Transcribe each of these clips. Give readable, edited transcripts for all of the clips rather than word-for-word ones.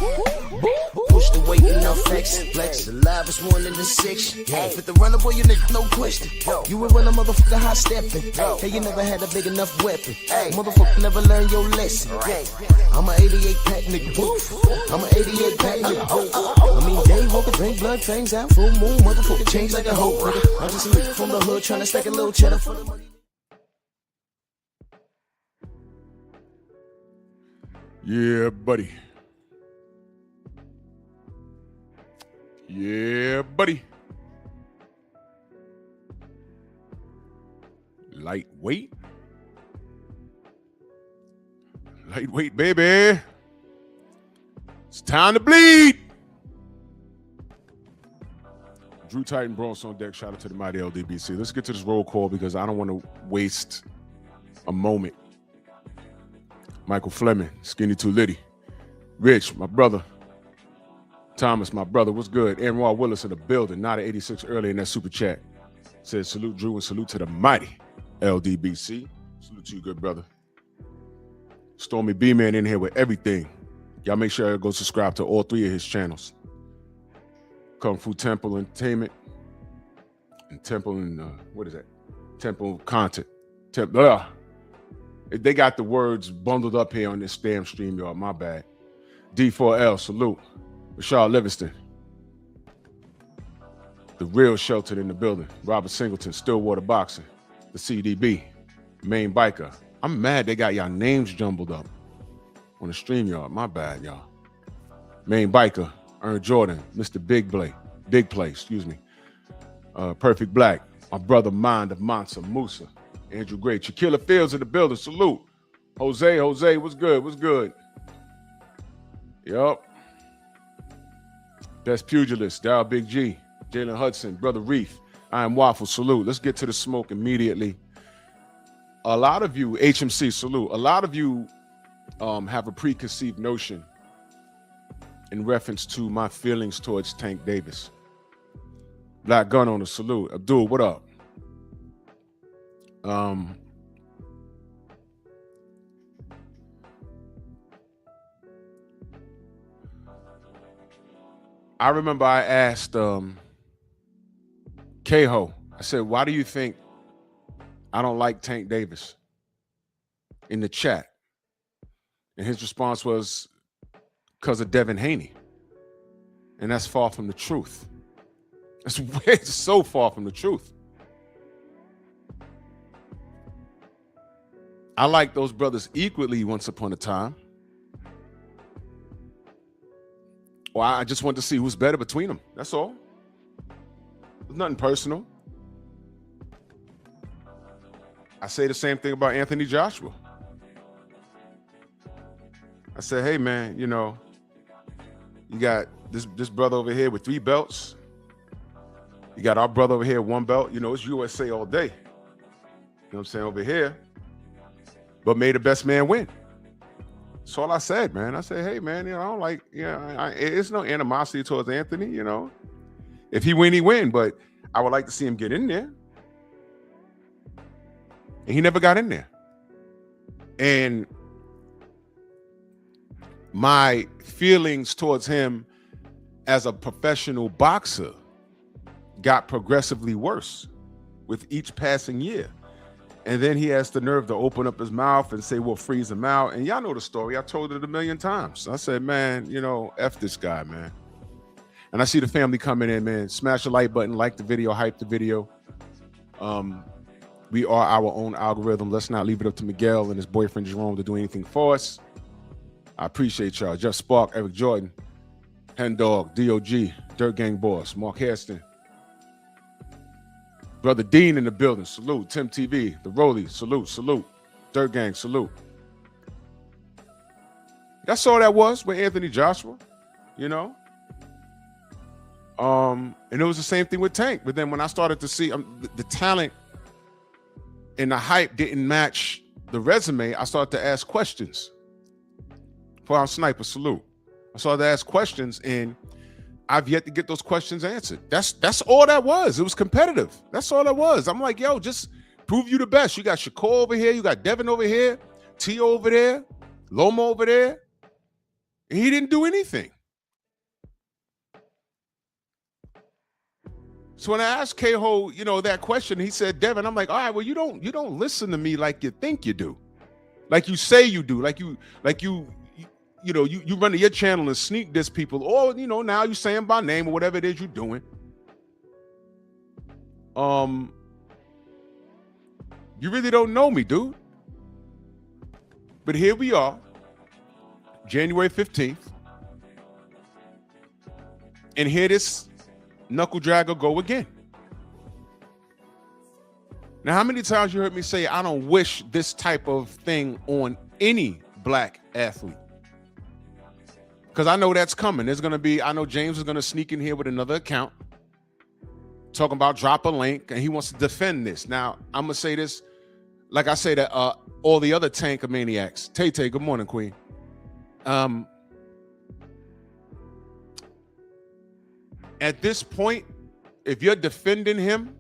Push the weight and now flex. Flex alive is 1 in the 6. Fit the runner, boy, you nigga, no question. You ain't run a motherfucker hot stepping. Hey, you never had a big enough weapon. Motherfucker never learned your lesson. I'm a 88 pack nigga. I'm a 88 pack nigga. I mean, day walker, drink blood, fangs out, full moon, motherfucker change like a hoe. I'm just a nigga from the hood trying to stack a little cheddar for the money. Yeah, buddy. Yeah, buddy. Lightweight. Lightweight, baby. It's time to bleed. Drew Titan Bronx on deck. Shout out to the mighty LDBC. Let's get to this roll call because I don't want to waste a moment. Michael Fleming, Skinny Too Litty. Rich, my brother. Thomas, my brother, what's good? Anwar Willis in the building, not at 86 early in that super chat. Says salute Drew and salute to the mighty LDBC. Salute to you, good brother. Stormy B-Man in here with everything. Y'all make sure you go subscribe to all 3 of his channels. Kung Fu Temple Entertainment and Temple and what is that? Temple Content. They got the words bundled up here on this damn stream, y'all. My bad. D4L, salute. Rashard Livingston. The real Shelton in the building. Robert Singleton, Stillwater Boxing. The CDB. Main Biker. I'm mad they got y'all names jumbled up on the stream, y'all. My bad, y'all. Main Biker. Ern Jordan. Mr. Big Play, excuse me. Perfect Black. My brother Mind of Mansa Musa. Andrew Gray. Shaquilla Fields in the building. Salute. Jose, what's good? What's good? Yup. Best Pugilist. Dow Big G. Jalen Hudson. Brother Reef. I am Waffle. Salute. Let's get to the smoke immediately. A lot of you, HMC, salute. A lot of you have a preconceived notion in reference to my feelings towards Tank Davis. Black Gun Owner, salute. Abdul, what up? I remember I asked Keho, I said, why do you think I don't like Tank Davis in the chat? And his response was, because of Devin Haney. And that's far from the truth. It's so far from the truth. I liked those brothers equally once upon a time. Well, I just wanted to see who's better between them. That's all. There's nothing personal. I say the same thing about Anthony Joshua. I said, hey, man, you know, you got this brother over here with 3 belts. You got our brother over here, 1 belt. You know, it's USA all day. You know what I'm saying? Over here. But may the best man win. That's all I said, man. I said, hey, man, you know, I don't like, it's no animosity towards Anthony, you know. If he win, he win. But I would like to see him get in there. And he never got in there. And my feelings towards him as a professional boxer got progressively worse with each passing year. And then he has the nerve to open up his mouth and say, we'll freeze him out. And y'all know the story. I told it 1,000,000 times. I said, man, you know, F this guy, man. And I see the family coming in, man. Smash the like button, like the video, hype the video. We are our own algorithm. Let's not leave it up to Miguel and his boyfriend Jerome to do anything for us. I appreciate y'all. Jeff Spark, Eric Jordan, Hen Dog, DOG, Dirt Gang Boss, Mark Hairston. Brother Dean in the building, salute. Tim TV, the Rollie, salute. Dirt Gang, salute. That's all that was with Anthony Joshua, you know. And it was the same thing with Tank. But then when I started to see the talent and the hype didn't match the resume, I started to ask questions. For our sniper, salute. I started to ask questions, and I've yet to get those questions answered. That's all that was. It was competitive. That's all that was. I'm like, yo, just prove you the best. You got Shakur over here. You got Devin over here. T over there. Loma over there. He didn't do anything. So when I asked K-Ho, that question, he said, Devin, I'm like, all right, well, you don't listen to me like you think you do. Like you say you do. Like you run to your channel and sneak diss people, or now you saying by name or whatever it is you're doing. You really don't know me, dude. But here we are, January 15th. And here this knuckle dragger go again. Now, how many times you heard me say I don't wish this type of thing on any black athlete? Because I know that's coming. I know James is going to sneak in here with another account talking about drop a link, and he wants to defend this. Now, I'm going to say this, like I say to all the other tanker maniacs. Tay-Tay, good morning, Queen. At this point, if you're defending him,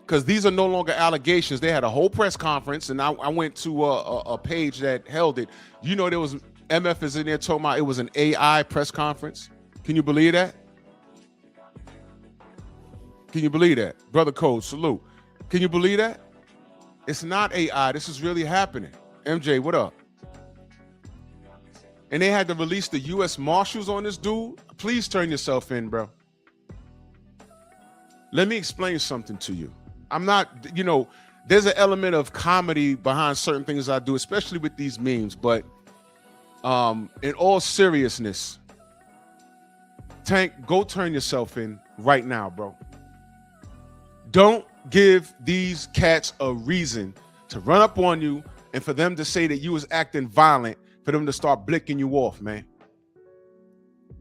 because these are no longer allegations. They had a whole press conference, and I went to a page that held it. There was MF is in there talking about it was an AI press conference. Can you believe that? Can you believe that? Brother Code, salute. Can you believe that? It's not AI. This is really happening. MJ, what up? And they had to release the U.S. Marshals on this dude. Please turn yourself in, bro. Let me explain something to you. I'm not, there's an element of comedy behind certain things I do, especially with these memes. But in all seriousness, Tank, go turn yourself in right now, bro. Don't give these cats a reason to run up on you and for them to say that you was acting violent, for them to start blicking you off, man.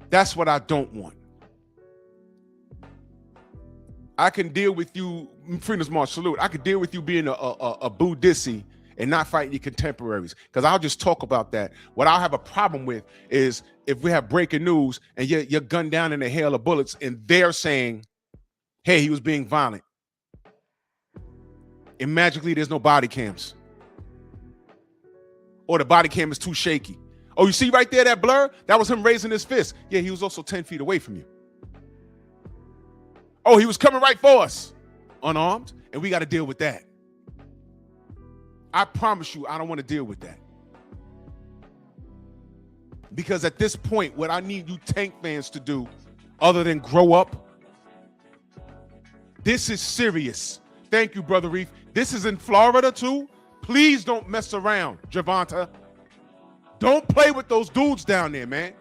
That's what I don't want. I can deal with you, Freedom's March, salute. I could deal with you being a boo dissy and not fighting your contemporaries, because I'll just talk about that. What I'll have a problem with is if we have breaking news and you're gunned down in a hail of bullets and they're saying, hey, he was being violent. And magically there's no body cams. Or the body cam is too shaky. Oh, you see right there, that blur? That was him raising his fist. Yeah, he was also 10 feet away from you. Oh, he was coming right for us, unarmed, and we got to deal with that. I promise you, I don't want to deal with that. Because at this point, what I need you Tank fans to do, other than grow up, this is serious. Thank you, Brother Reef. This is in Florida, too. Please don't mess around, Javonta. Don't play with those dudes down there, man.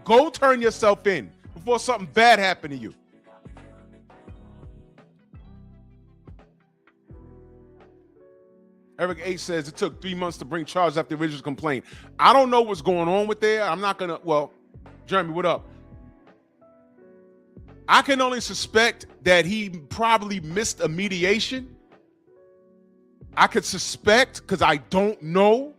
Go turn yourself in before something bad happened to you. Eric H says it took 3 months to bring charges after the original complaint. I don't know what's going on with there. I'm not going to, well, Jeremy, what up? I can only suspect that he probably missed a mediation. I could suspect, because I don't know.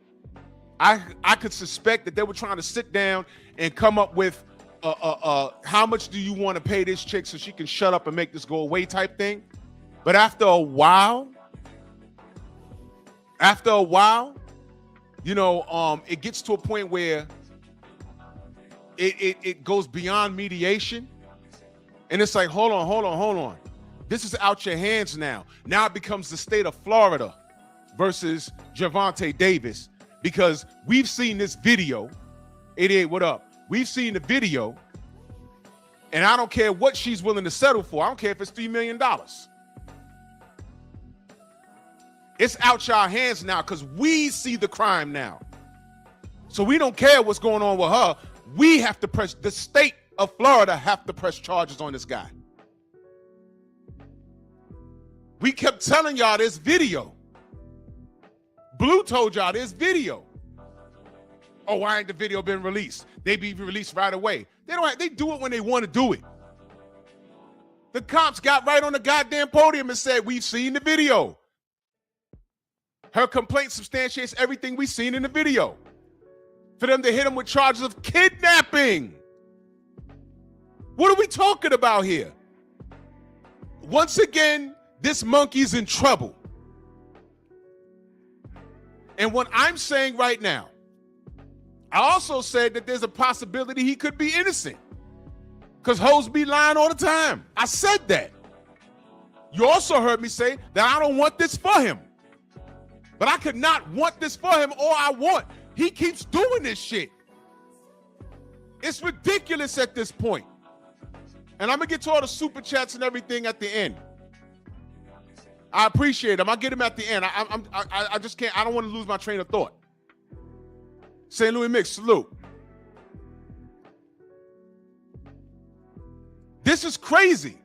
I could suspect that they were trying to sit down and come up with how much do you want to pay this chick so she can shut up and make this go away type thing. But after a while, it gets to a point where it goes beyond mediation. And it's like, hold on. This is out your hands now. Now it becomes the state of Florida versus Javonte Davis, because we've seen this video. 88, what up? We've seen the video, and I don't care what she's willing to settle for. I don't care if it's $3 million. It's out your hands now because we see the crime now. So we don't care what's going on with her. We have to press, the state of Florida have to press charges on this guy. We kept telling y'all this video. Blue told y'all this video. Oh, why ain't the video been released? They be released right away. They do it when they want to do it. The cops got right on the goddamn podium and said, we've seen the video. Her complaint substantiates everything we've seen in the video. For them to hit him with charges of kidnapping. What are we talking about here? Once again, this monkey's in trouble. And what I'm saying right now, I also said that there's a possibility he could be innocent because hoes be lying all the time. I said that. You also heard me say that I don't want this for him. But I could not want this for him. All I want, he keeps doing this shit. It's ridiculous at this point. And I'm going to get to all the super chats and everything at the end. I appreciate them. I'll get them at the end. I just can't. I don't want to lose my train of thought. St. Louis Mix, salute. This is crazy.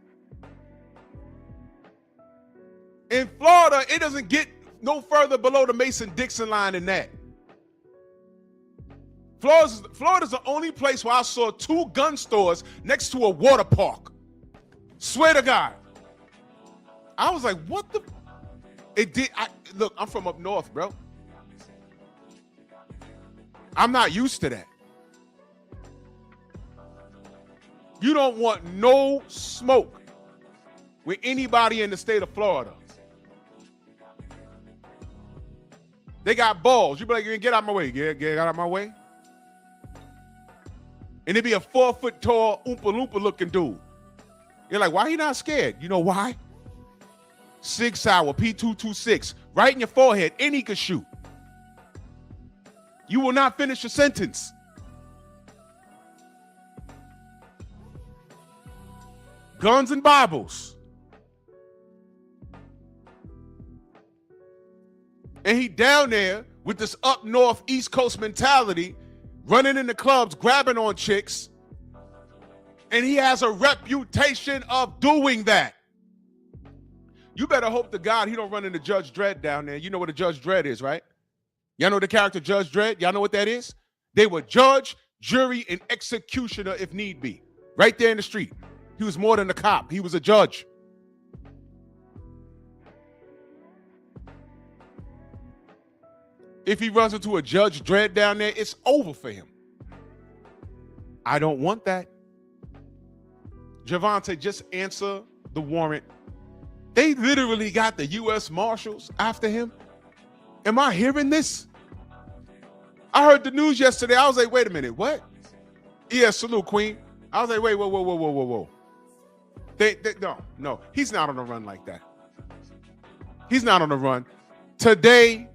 In Florida, it doesn't get no further below the Mason-Dixon line than that. Florida's the only place where I saw 2 gun stores next to a water park. Swear to God. I was like, what the? It did. Look, I'm from up north, bro. I'm not used to that. You don't want no smoke with anybody in the state of Florida. They got balls. You be like, get out of my way. Get out of my way. And it'd be a 4-foot tall, Oompa Loompa looking dude. You're like, why he not scared? You know why? Sig Sauer, P226, right in your forehead. Any could shoot. You will not finish your sentence. Guns and Bibles. And he down there with this up north, East Coast mentality, running in the clubs, grabbing on chicks. And he has a reputation of doing that. You better hope to God he don't run into Judge Dredd down there. You know what a Judge Dredd is, right? Y'all know the character Judge Dredd? Y'all know what that is? They were judge, jury, and executioner if need be. Right there in the street. He was more than a cop. He was a judge. If he runs into a Judge Dredd down there, it's over for him. I don't want that. Javante, just answer the warrant. They literally got the U.S. Marshals after him. Am I hearing this? I heard the news yesterday. I was like, wait a minute, what? Yeah, salute, Queen. I was like, wait, whoa. No, he's not on the run like that. He's not on the run. Today,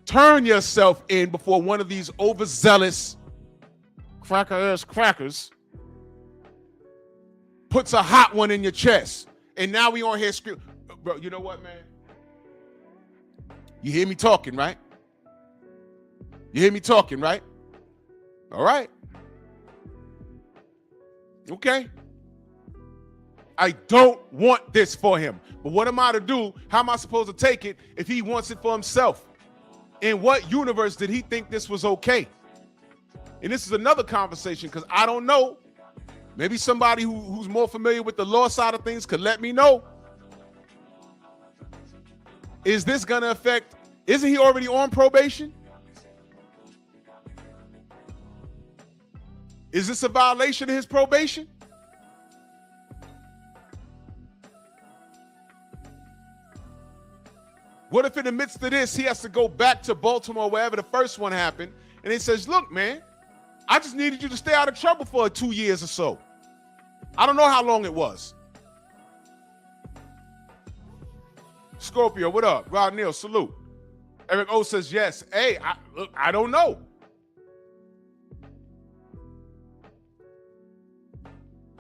turn yourself in before one of these overzealous cracker-ass crackers puts a hot one in your chest. And now we on here screaming. Bro, you know what, man? You hear me talking, right? You hear me talking, right? All right. Okay. I don't want this for him. But what am I to do? How am I supposed to take it if he wants it for himself? In what universe did he think this was okay? And this is another conversation because I don't know. Maybe somebody who's more familiar with the law side of things could let me know. Is this going to affect, isn't he already on probation? Is this a violation of his probation? What if in the midst of this, he has to go back to Baltimore, wherever the first one happened, and he says, look, man, I just needed you to stay out of trouble for 2 years or so. I don't know how long it was. Scorpio, what up? Rod Neal, salute. Eric O says, yes. Hey, I don't know.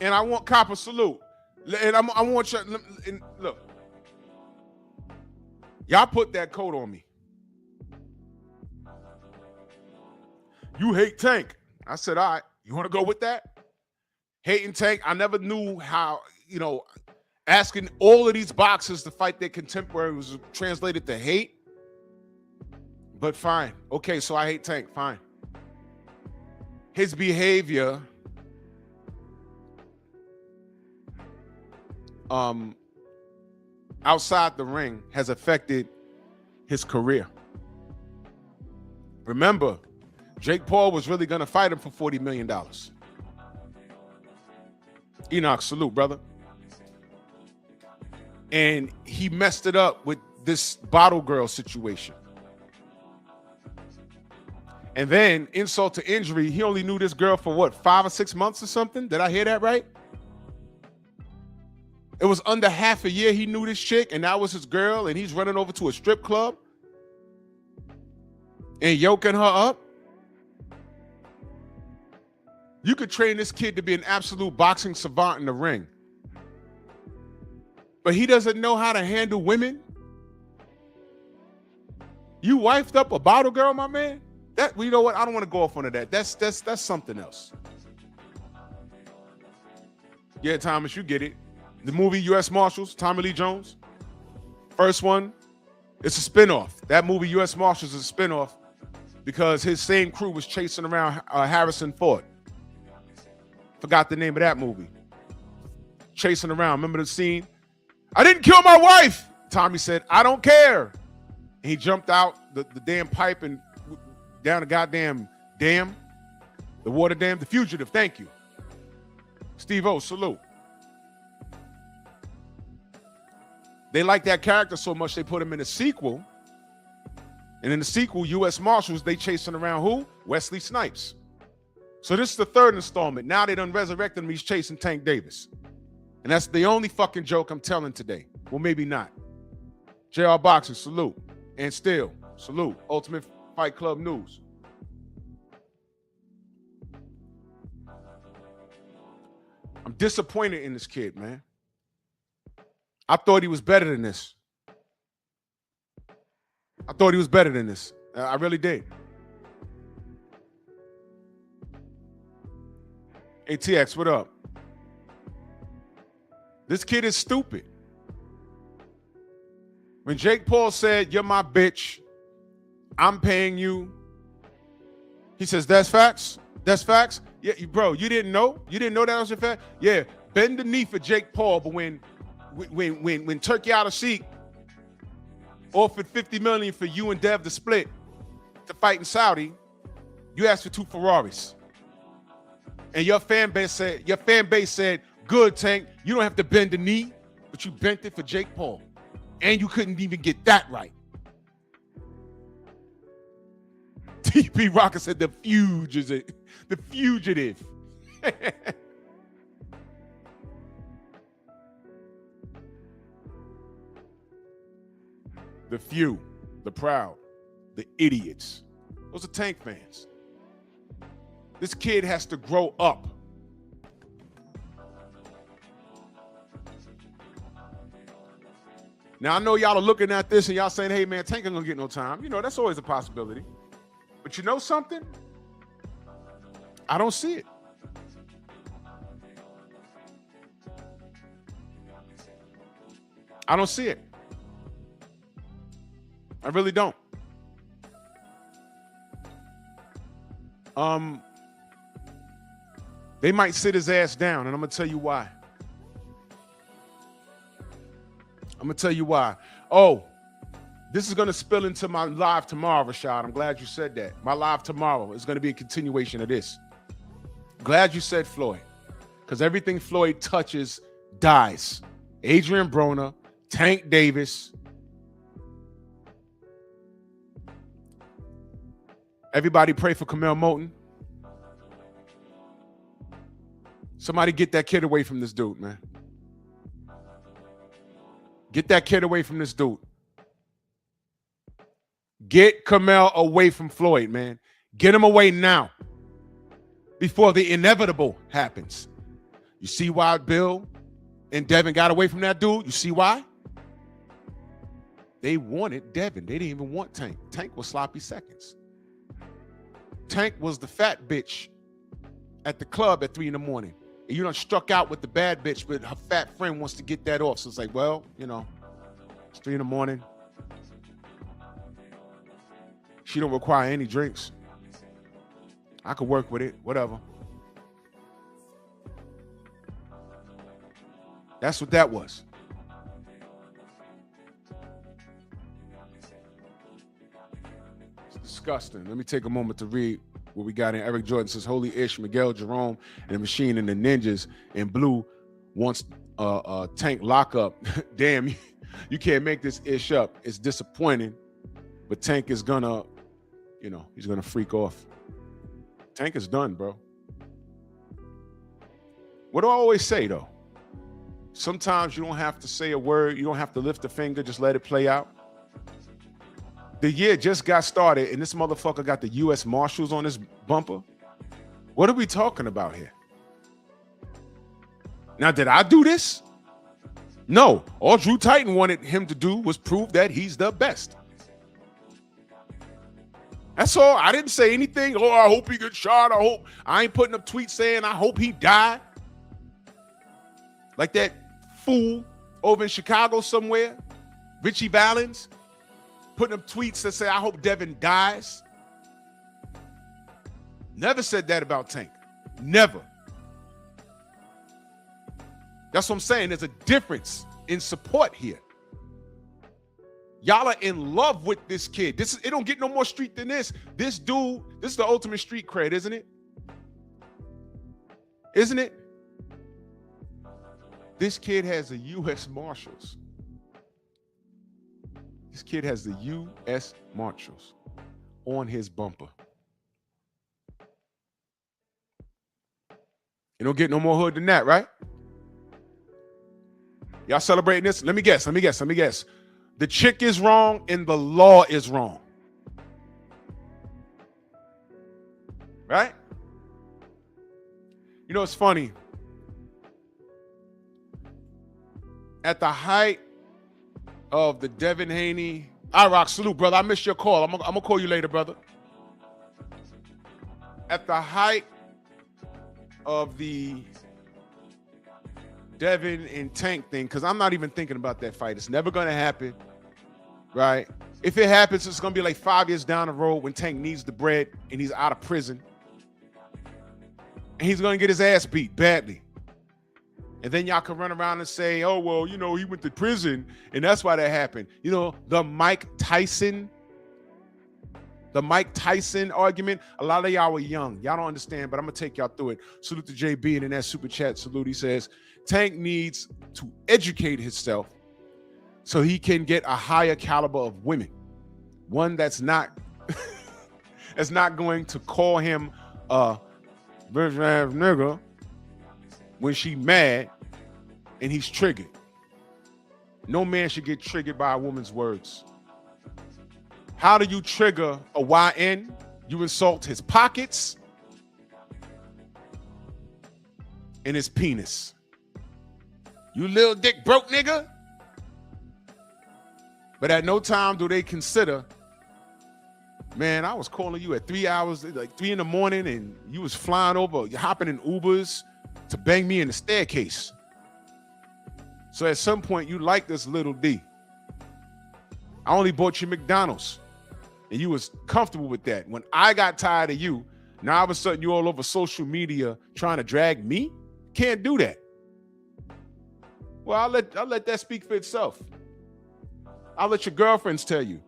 And I want Copper, salute. And I want you, and look. Y'all put that coat on me. You hate Tank. I said, all right, you want to go with that? Hating Tank, I never knew how, asking all of these boxers to fight their contemporary was translated to hate. But fine. Okay, so I hate Tank. Fine. His behavior outside the ring has affected his career. Remember, Jake Paul was really going to fight him for $40 million. Enoch, salute, brother. And he messed it up with this bottle girl situation. And then insult to injury, he only knew this girl for what, 5 or 6 months or something? Did I hear that right? It was under half a year he knew this chick, and that was his girl, and he's running over to a strip club and yoking her up. You could train this kid to be an absolute boxing savant in the ring, but he doesn't know how to handle women. You wifed up a bottle girl, my man? That, you know what? I don't want to go off on that. That's something else. Yeah, Thomas, you get it. The movie U.S. Marshals, Tommy Lee Jones. First one, it's a spinoff. That movie U.S. Marshals is a spinoff because his same crew was chasing around Harrison Ford. Forgot the name of that movie. Chasing around. Remember the scene? I didn't kill my wife. Tommy said, I don't care. And he jumped out the damn pipe and down the goddamn dam, the water dam, The Fugitive. Thank you. Steve-O, salute. They like that character so much they put him in a sequel. And in the sequel, U.S. Marshals, they chasing around who? Wesley Snipes. So this is the third installment. Now they done resurrected him. He's chasing Tank Davis. And that's the only fucking joke I'm telling today. Well, maybe not. JR Boxing, salute. And still, salute. Ultimate Fight Club News. I'm disappointed in this kid, man. I thought he was better than this. I thought he was better than this. I really did. ATX, what up? This kid is stupid. When Jake Paul said, you're my bitch, I'm paying you, he says, that's facts? That's facts? Yeah, bro, you didn't know? You didn't know that was your fact? Yeah, bend the knee for Jake Paul, but when Turkey Out of Sheik offered $50 million for you and Dev to split to fight in Saudi, you asked for 2 Ferraris. And your fan base said, good, Tank, you don't have to bend the knee, but you bent it for Jake Paul. And you couldn't even get that right. TP Rocker said the fugitive. The fugitive. The few, the proud, the idiots. Those are Tank fans. This kid has to grow up. Now, I know y'all are looking at this and y'all saying, hey, man, Tank ain't gonna get no time. You know, that's always a possibility. But you know something? I don't see it. I don't see it. I really don't. They might sit his ass down, and I'm gonna tell you why. I'm gonna tell you why. Oh, this is gonna spill into my live tomorrow, Rashad. I'm glad you said that. My live tomorrow is gonna be a continuation of this. Glad you said Floyd, because everything Floyd touches dies. Adrian Broner, Tank Davis. Everybody pray for Kamel Moton. Somebody get that kid away from this dude, man. Get that kid away from this dude. Get Kamel away from Floyd, man. Get him away now before the inevitable happens. You see why Bill and Devin got away from that dude? You see why? They wanted Devin. They didn't even want Tank. Tank was sloppy seconds. Tank was the fat bitch at the club at 3 in the morning. And you done struck out with the bad bitch, but her fat friend wants to get that off. So it's like, well, you know, it's 3 in the morning. She don't require any drinks. I could work with it, whatever. That's what that was. It's disgusting. Let me take a moment to read what we got in. Eric Jordan says, Holy Ish, Miguel Jerome, and the Machine and the Ninjas in blue wants Tank lockup. Damn, you can't make this ish up. It's disappointing, but Tank is gonna you know, he's going to freak off. Tank is done, bro. What do I always say, though? Sometimes you don't have to say a word. You don't have to lift a finger. Just let it play out. The year just got started, and this motherfucker got the U.S. Marshals on his bumper. What are we talking about here? Now, did I do this? No. All Drew Titan wanted him to do was prove that he's the best. That's all. I didn't say anything. Oh, I hope he gets shot. I ain't putting up tweets saying I hope he died. Like that fool over in Chicago somewhere, Richie Valens, putting up tweets that say, I hope Devin dies. Never said that about Tank. Never. That's what I'm saying. There's a difference in support here. Y'all are in love with this kid. It don't get no more street than this. This dude, this is the ultimate street cred, isn't it? Isn't it? This kid has the U.S. Marshals. This kid has the U.S. Marshals on his bumper. You don't get no more hood than that, right? Y'all celebrating this? Let me guess. The chick is wrong and the law is wrong. Right? You know, it's funny. At the height of the Devin Haney, rock, salute, brother. I missed your call. I'm gonna call you later, brother. At the height of the Devin and Tank thing, because I'm not even thinking about that fight. It's never gonna happen, right? If it happens, it's gonna be like 5 years down the road when Tank needs the bread and he's out of prison. And he's gonna get his ass beat badly. And then y'all can run around and say, oh, well, you know, he went to prison and that's why that happened. You know, the Mike Tyson argument, a lot of y'all were young. Y'all don't understand, but I'm going to take y'all through it. Salute to JB, and in that super chat salute, he says, Tank needs to educate himself so he can get a higher caliber of women. One that's not, that's not going to call him a virgin ass nigga when she mad and he's triggered. No man should get triggered by a woman's words. How do you trigger a YN? You insult his pockets and his penis. You little dick broke nigga. But at no time do they consider, man, I was calling you at 3 hours, like 3 in the morning, and you was flying over, you're hopping in Ubers to bang me in the staircase. So at some point, you like this little D. I only bought you McDonald's, and you was comfortable with that. When I got tired of you, now all of a sudden you all over social media trying to drag me? Can't do that. Well, I'll let that speak for itself. I'll let your girlfriends tell you.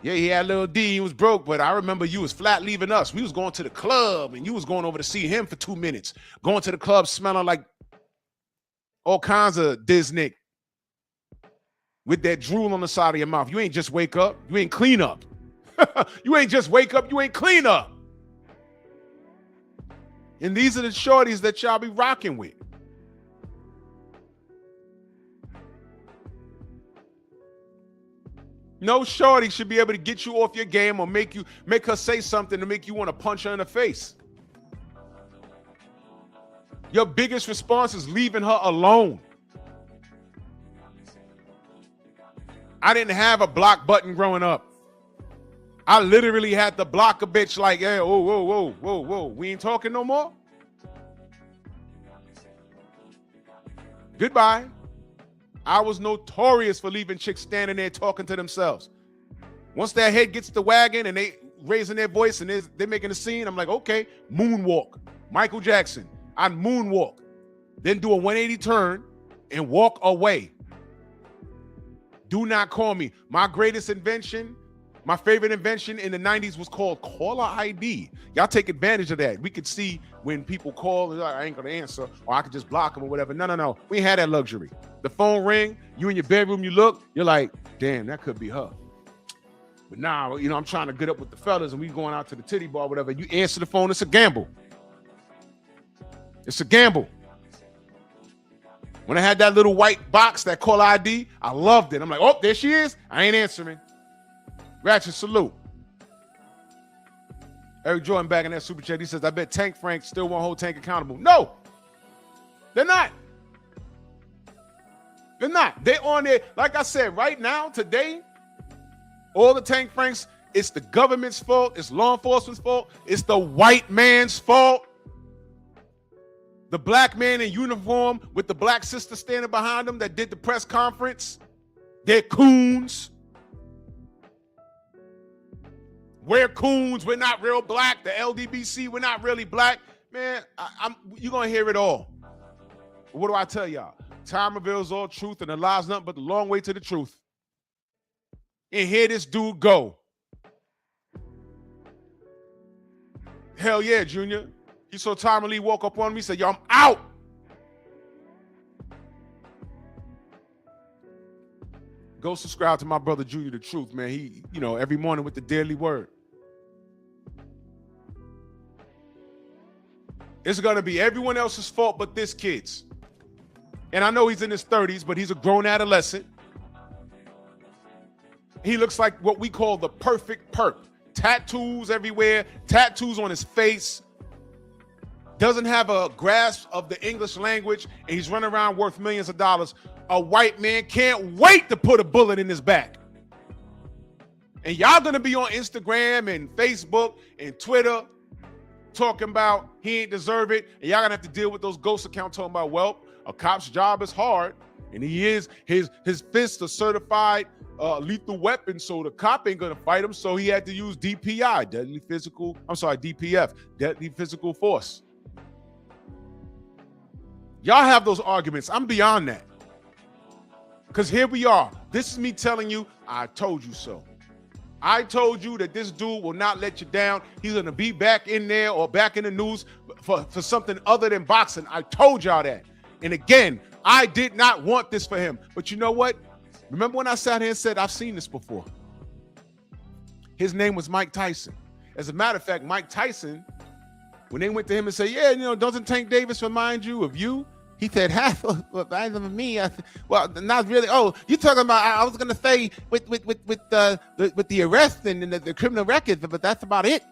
Yeah, he had a little D, he was broke, but I remember you was flat leaving us. We was going to the club, and you was going over to see him for 2 minutes. Going to the club smelling like all kinds of Disney with that drool on the side of your mouth. You ain't just wake up. You ain't clean up. You ain't just wake up. You ain't clean up. And these are the shorties that y'all be rocking with. No shorty should be able to get you off your game or make her say something to make you want to punch her in the face. Your biggest response is leaving her alone. I didn't have a block button growing up. I literally had to block a bitch like, hey, whoa. We ain't talking no more? Goodbye. I was notorious for leaving chicks standing there talking to themselves. Once that head gets the wagon and they raising their voice and they're making a scene, I'm like, okay, moonwalk. Michael Jackson. I'd moonwalk, then do a 180 turn and walk away. Do not call me. My greatest invention, my favorite invention in the 90s was called caller ID. Y'all take advantage of that. We could see when people call, I ain't gonna answer, or I could just block them or whatever. No. We ain't had that luxury. The phone ring, you in your bedroom, you look, you're like, damn, that could be her. But now, I'm trying to get up with the fellas and we going out to the titty bar, whatever. You answer the phone, it's a gamble. It's a gamble. When I had that little white box, that call ID, I loved it. I'm like, oh, there she is. I ain't answering. Ratchet salute. Eric Jordan back in that super chat. He says, I bet Tank Frank still won't hold Tank accountable. No, they're not. They're not. They're on there. Like I said, right now, today, all the Tank Franks, it's the government's fault. It's law enforcement's fault. It's the white man's fault. The black man in uniform with the black sister standing behind him that did the press conference. They're coons. We're coons. We're not real black. The LDBC, we're not really black. Man, you're going to hear it all. What do I tell y'all? Time reveals all truth, and the lie's nothing but the long way to the truth. And here this dude go. Hell yeah, Junior. He saw Tommy Lee walk up on me, said, yo, I'm out. Go subscribe to my brother Junior the Truth, man. He, every morning with the daily word. It's going to be everyone else's fault but this kid's. And I know he's in his 30s, but he's a grown adolescent. He looks like what we call the perfect perp. Tattoos everywhere, tattoos on his face. Doesn't have a grasp of the English language, and he's running around worth millions of dollars. A white man can't wait to put a bullet in his back. And y'all gonna be on Instagram and Facebook and Twitter talking about he ain't deserve it, and y'all gonna have to deal with those ghost accounts talking about, well, a cop's job is hard, and his fists are certified lethal weapon, so the cop ain't gonna fight him, so he had to use DPI, DPF, deadly physical force. Y'all have those arguments. I'm beyond that. Because here we are. This is me telling you, I told you so. I told you that this dude will not let you down. He's going to be back in there or back in the news for something other than boxing. I told y'all that. And again, I did not want this for him. But you know what? Remember when I sat here and said, I've seen this before? His name was Mike Tyson. As a matter of fact, Mike Tyson, when they went to him and said, yeah, doesn't Tank Davis remind you of you? He said, half of me. Well, not really. Oh, you talking about, I was going to say with the arrest and the criminal records, but that's about it.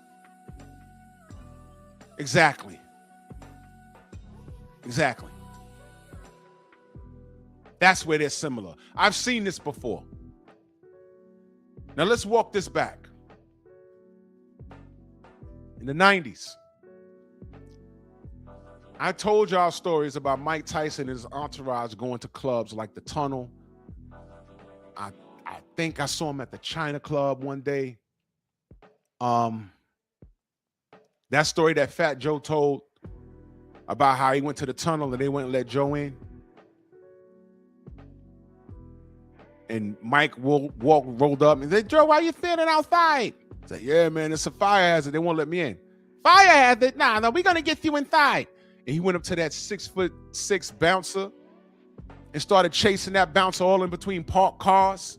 Exactly. That's where they're similar. I've seen this before. Now let's walk this back. In the 90s, I told y'all stories about Mike Tyson and his entourage going to clubs like the Tunnel. I think I saw him at the China Club one day. That story that Fat Joe told about how he went to the Tunnel and they wouldn't let Joe in. And Mike rolled up and said, Joe, why you standing outside? I said, yeah, man, it's a fire hazard. They won't let me in. Fire hazard? Nah, we're going to get you inside. And he went up to that 6'6" bouncer and started chasing that bouncer all in between parked cars.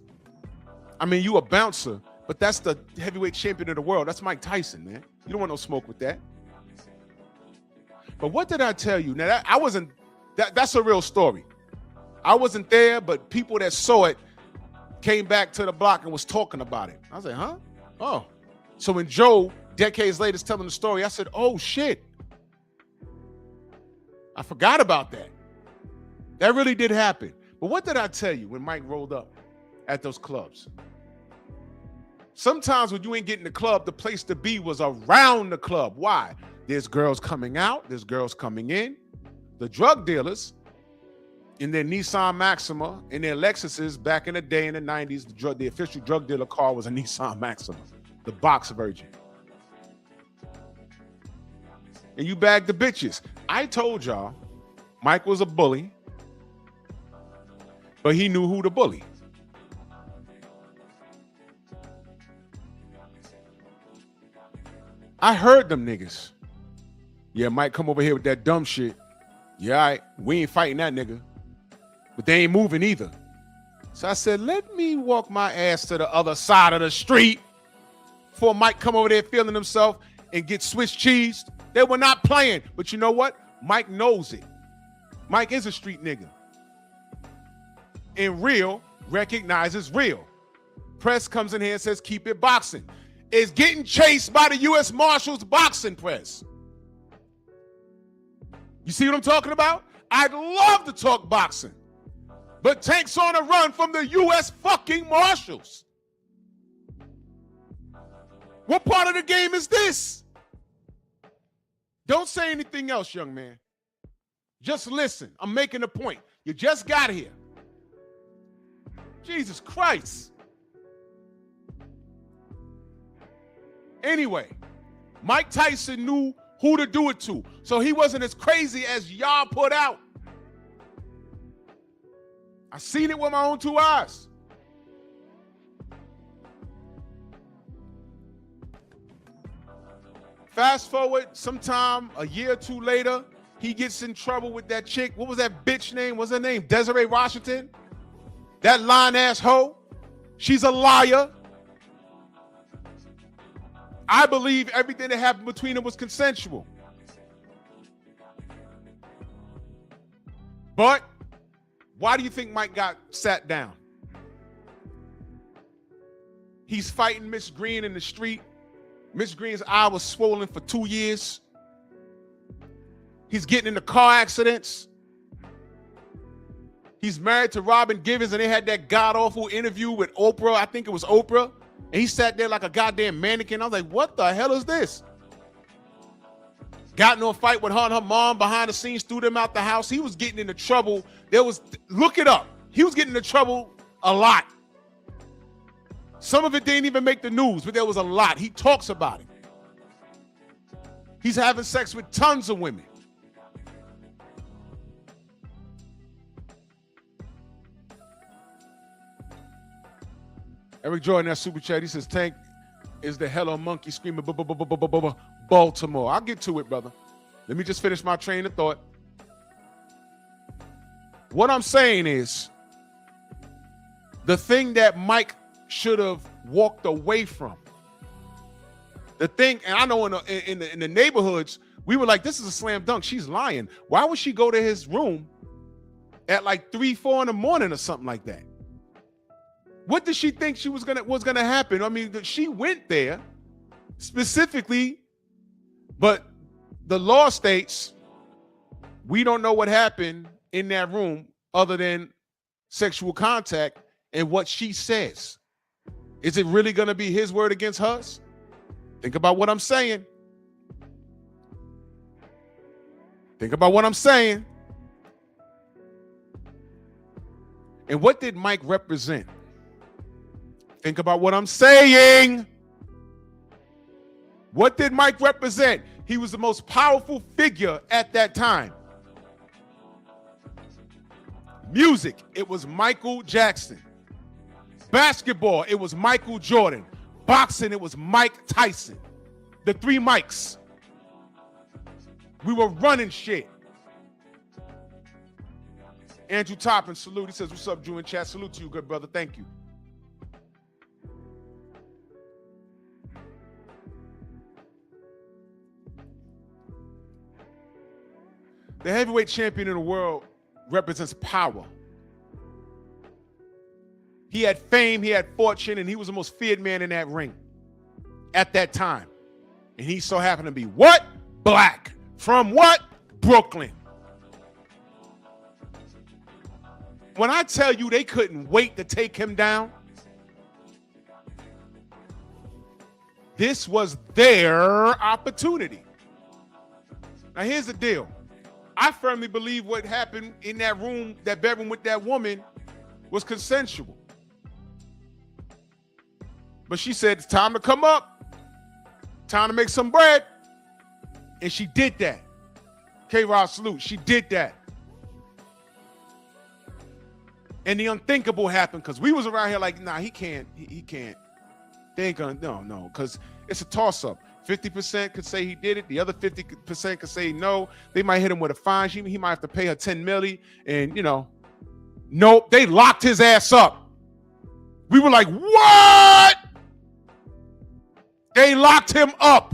I mean, you a bouncer, but that's the heavyweight champion of the world. That's Mike Tyson, man. You don't want no smoke with that. But what did I tell you? Now, that's a real story. I wasn't there, but people that saw it came back to the block and was talking about it. I was like, huh? Oh. So when Joe, decades later, is telling the story, I said, oh, shit. I forgot about that. That really did happen. But what did I tell you when Mike rolled up at those clubs? Sometimes when you ain't getting the club, the place to be was around the club. Why? There's girls coming out. There's girls coming in. The drug dealers in their Nissan Maxima, in their Lexuses back in the day in the 90s, the official drug dealer car was a Nissan Maxima, the box version. And you bagged the bitches. I told y'all Mike was a bully, but he knew who to bully. I heard them niggas. Yeah, Mike come over here with that dumb shit. Yeah, all right, we ain't fighting that nigga. But they ain't moving either. So I said, let me walk my ass to the other side of the street before Mike come over there feeling himself and get Swiss cheesed. They were not playing. But you know what? Mike knows it. Mike is a street nigga. And real recognizes real. Press comes in here and says, keep it boxing. Is getting chased by the U.S. Marshals boxing press. You see what I'm talking about? I'd love to talk boxing. But Tank's on a run from the U.S. fucking Marshals. What part of the game is this? Don't say anything else, young man. Just listen. I'm making a point. You just got here. Jesus Christ. Anyway, Mike Tyson knew who to do it to, so he wasn't as crazy as y'all put out. I seen it with my own two eyes. Fast forward sometime a year or two later, he gets in trouble with that chick. What was that bitch name? What's her name? Desiree Washington? That lying-ass hoe. She's a liar. I believe everything that happened between them was consensual. But why do you think Mike got sat down? He's fighting Miss Green in the street. Miss Green's eye was swollen for 2 years. He's getting into car accidents. He's married to Robin Givens, and they had that god-awful interview with Oprah. I think it was Oprah. And he sat there like a goddamn mannequin. I was like, what the hell is this? Got into a fight with her and her mom behind the scenes, threw them out the house. He was getting into trouble. Look it up. He was getting into trouble a lot. Some of it didn't even make the news, but there was a lot. He talks about it. He's having sex with tons of women. Eric Jordan, that super chat, he says, Tank is the hello monkey screaming Baltimore. I'll get to it, brother. Let me just finish my train of thought. What I'm saying is, the thing that Mike should have walked away from, the thing, and I know in the neighborhoods, we were like, this is a slam dunk. She's lying. Why would she go to his room at like 3, 4 in the morning or something like that? What did she think was gonna happen? I mean, she went there specifically, but the law states we don't know what happened in that room other than sexual contact and what she says. Is it really gonna be his word against hers? Think about what I'm saying. Think about what I'm saying. And what did Mike represent? Think about what I'm saying. What did Mike represent? He was the most powerful figure at that time. Music, it was Michael Jackson. Basketball, it was Michael Jordan. Boxing, it was Mike Tyson. The 3 Mikes. We were running shit. Andrew Toppin, salute. He says, what's up, Drew in chat? Salute to you, good brother. Thank you. The heavyweight champion in the world represents power. He had fame, he had fortune, and he was the most feared man in that ring at that time. And he so happened to be what? Black. From what? Brooklyn. When I tell you they couldn't wait to take him down, this was their opportunity. Now here's the deal. I firmly believe what happened in that room, that bedroom with that woman, was consensual. But she said, it's time to come up. Time to make some bread. And she did that. K-Rod, salute. She did that. And the unthinkable happened because we was around here like, nah, he can't. He can't. They ain't gonna, no, because it's a toss-up. 50% could say he did it. The other 50% could say no. They might hit him with a fine. He might have to pay her $10 million. And, nope, they locked his ass up. We were like, what? They locked him up.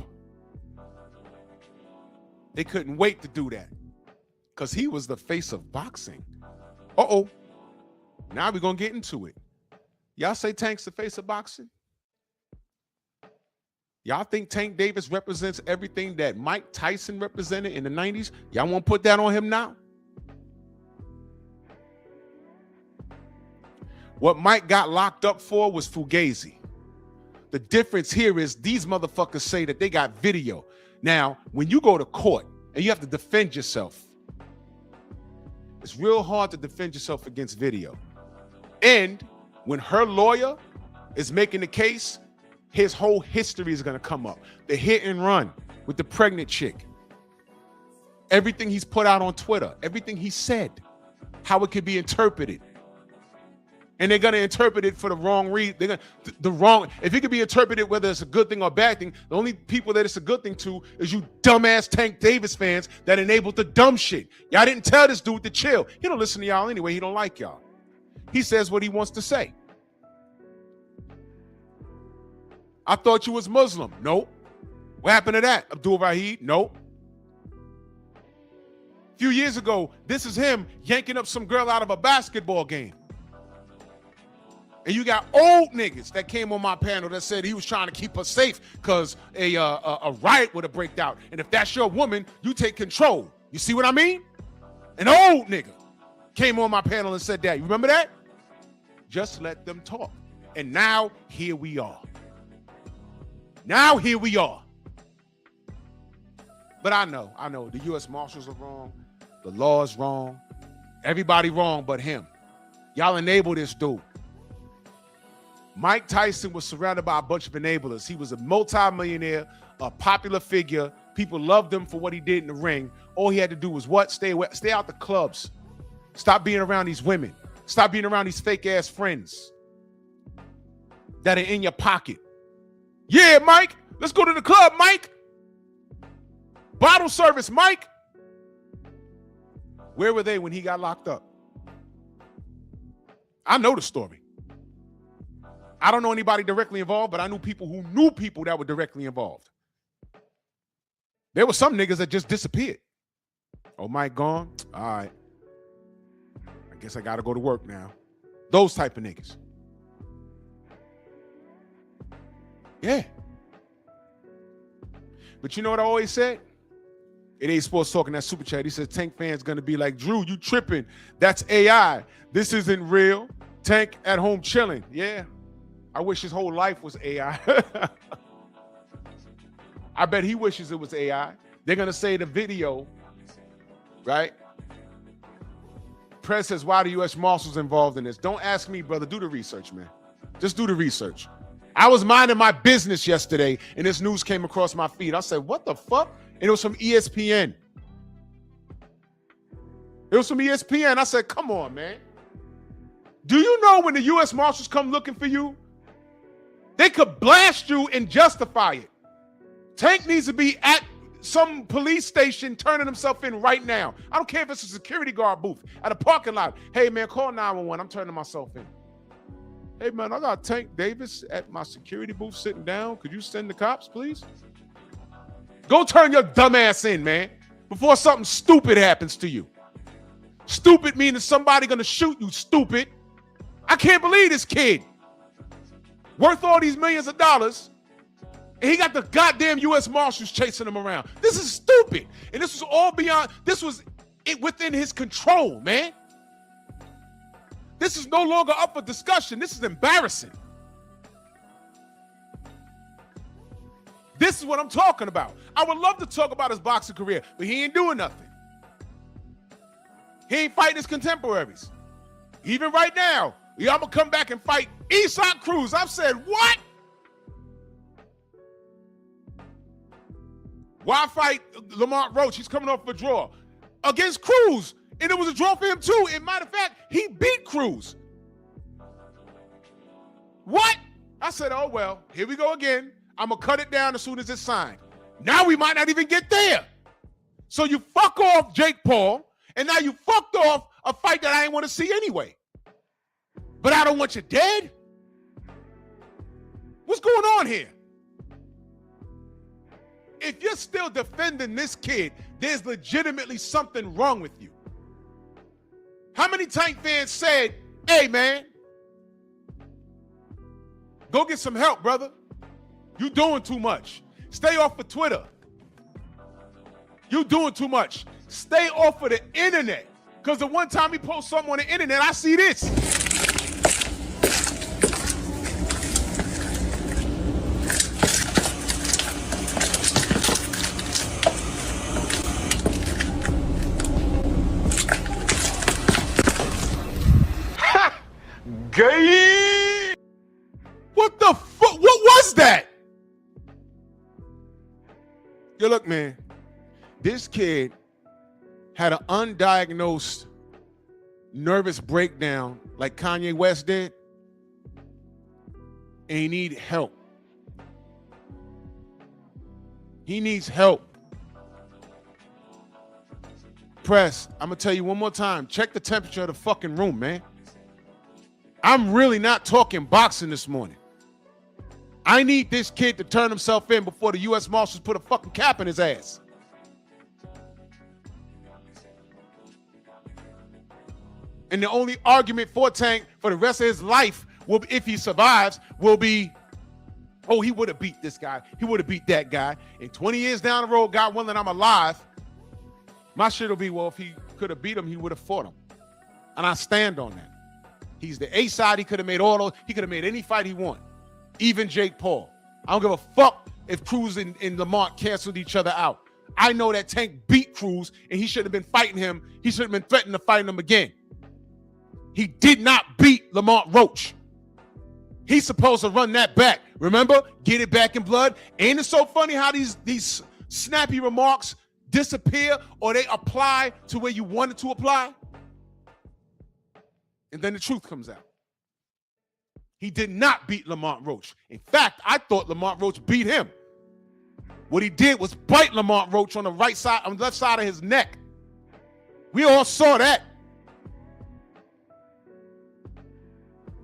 They couldn't wait to do that because he was the face of boxing. Uh-oh. Now we're going to get into it. Y'all say Tank's the face of boxing? Y'all think Tank Davis represents everything that Mike Tyson represented in the 90s? Y'all want to put that on him now? What Mike got locked up for was Fugazi. The difference here is these motherfuckers say that they got video. Now, when you go to court and you have to defend yourself, it's real hard to defend yourself against video. And when her lawyer is making the case, his whole history is going to come up. The hit and run with the pregnant chick. Everything he's put out on Twitter, everything he said, how it could be interpreted. And they're going to interpret it for the wrong reason. They're going if it could be interpreted whether it's a good thing or a bad thing, the only people that it's a good thing to is you dumbass Tank Davis fans that enabled the dumb shit. Y'all didn't tell this dude to chill. He don't listen to y'all anyway. He don't like y'all. He says what he wants to say. I thought you was Muslim. Nope. What happened to that? Abdul Rahid? Nope. A few years ago, this is him yanking up some girl out of a basketball game. And you got old niggas that came on my panel that said he was trying to keep us safe because a riot would have breaked out. And if that's your woman, you take control. You see what I mean? An old nigga came on my panel and said that. You remember that? Just let them talk. And now, here we are. Now, here we are. But I know. The U.S. Marshals are wrong. The law is wrong. Everybody wrong but him. Y'all enable this dude. Mike Tyson was surrounded by a bunch of enablers. He was a multi-millionaire, a popular figure. People loved him for what he did in the ring. All he had to do was what? Stay away, stay out the clubs. Stop being around these women. Stop being around these fake-ass friends that are in your pocket. Yeah, Mike, let's go to the club, Mike. Bottle service, Mike. Where were they when he got locked up? I know the story. I don't know anybody directly involved, but I knew people who knew people that were directly involved. There were some niggas that just disappeared. Oh, Mike gone? All right. I guess I got to go to work now. Those type of niggas. Yeah. But you know what I always said? It ain't Sports Talking, that super chat. He said Tank fans going to be like, Drew, you tripping. That's AI. This isn't real. Tank at home chilling. Yeah. I wish his whole life was AI. I bet he wishes it was AI. They're going to say the video, right? Press says, why the U.S. Marshals involved in this? Don't ask me, brother. Do the research, man. Just do the research. I was minding my business yesterday, and this news came across my feed. I said, what the fuck? And it was from ESPN. It was from ESPN. I said, come on, man. Do you know when the U.S. Marshals come looking for you, they could blast you and justify it? Tank needs to be at some police station turning himself in right now. I don't care if it's a security guard booth at a parking lot. Hey, man, call 911. I'm turning myself in. Hey, man, I got Tank Davis at my security booth sitting down. Could you send the cops, please? Go turn your dumb ass in, man, before something stupid happens to you. Stupid meaning somebody gonna shoot you, stupid. I can't believe this kid. Worth all these millions of dollars, and he got the goddamn U.S. Marshals chasing him around. This is stupid. And this was all beyond, this was within his control, man. This is no longer up for discussion. This is embarrassing. This is what I'm talking about. I would love to talk about his boxing career, but he ain't doing nothing. He ain't fighting his contemporaries. Even right now, I'm going to come back and fight Isak Cruz. I've said, what? Why fight Lamont Roach? He's coming off a draw against Cruz. And it was a draw for him too. As a matter of fact, he beat Cruz. What? I said, oh, well, here we go again. I'm going to cut it down as soon as it's signed. Now we might not even get there. So you fuck off Jake Paul, and now you fucked off a fight that I ain't want to see anyway. But I don't want you dead? What's going on here? if you're still defending this kid, there's legitimately something wrong with you. How many Tank fans said, hey, man, go get some help, brother. You doing too much. Stay off of Twitter. You doing too much. Stay off of the internet. Because the one time he posts something on the internet, I see this. Ha! Gay! What the fuck? What was that? Yo, look, man. This kid had an undiagnosed nervous breakdown like Kanye West did, and he needs help. He needs help. Press, I'm gonna tell you one more time, check the temperature of the fucking room, man. I'm really not talking boxing this morning. I need this kid to turn himself in before the U.S. Marshals put a fucking cap in his ass. And the only argument for Tank for the rest of his life, will be, if he survives, will be, oh, he would have beat this guy. He would have beat that guy. And 20 years down the road, God willing, I'm alive. My shit will be, well, if he could have beat him, he would have fought him. And I stand on that. He's the A side. He could have made all those. He could have made any fight he wanted. Even Jake Paul. I don't give a fuck if Cruz and Lamont canceled each other out. I know that Tank beat Cruz, and he should have been fighting him. He should have been threatening to fight him again. He did not beat Lamont Roach. He's supposed to run that back. Remember? Get it back in blood. Ain't it so funny how these snappy remarks disappear or they apply to where you wanted to apply? And then the truth comes out. He did not beat Lamont Roach. In fact, I thought Lamont Roach beat him. What he did was bite Lamont Roach on the right side, on the left side of his neck. We all saw that.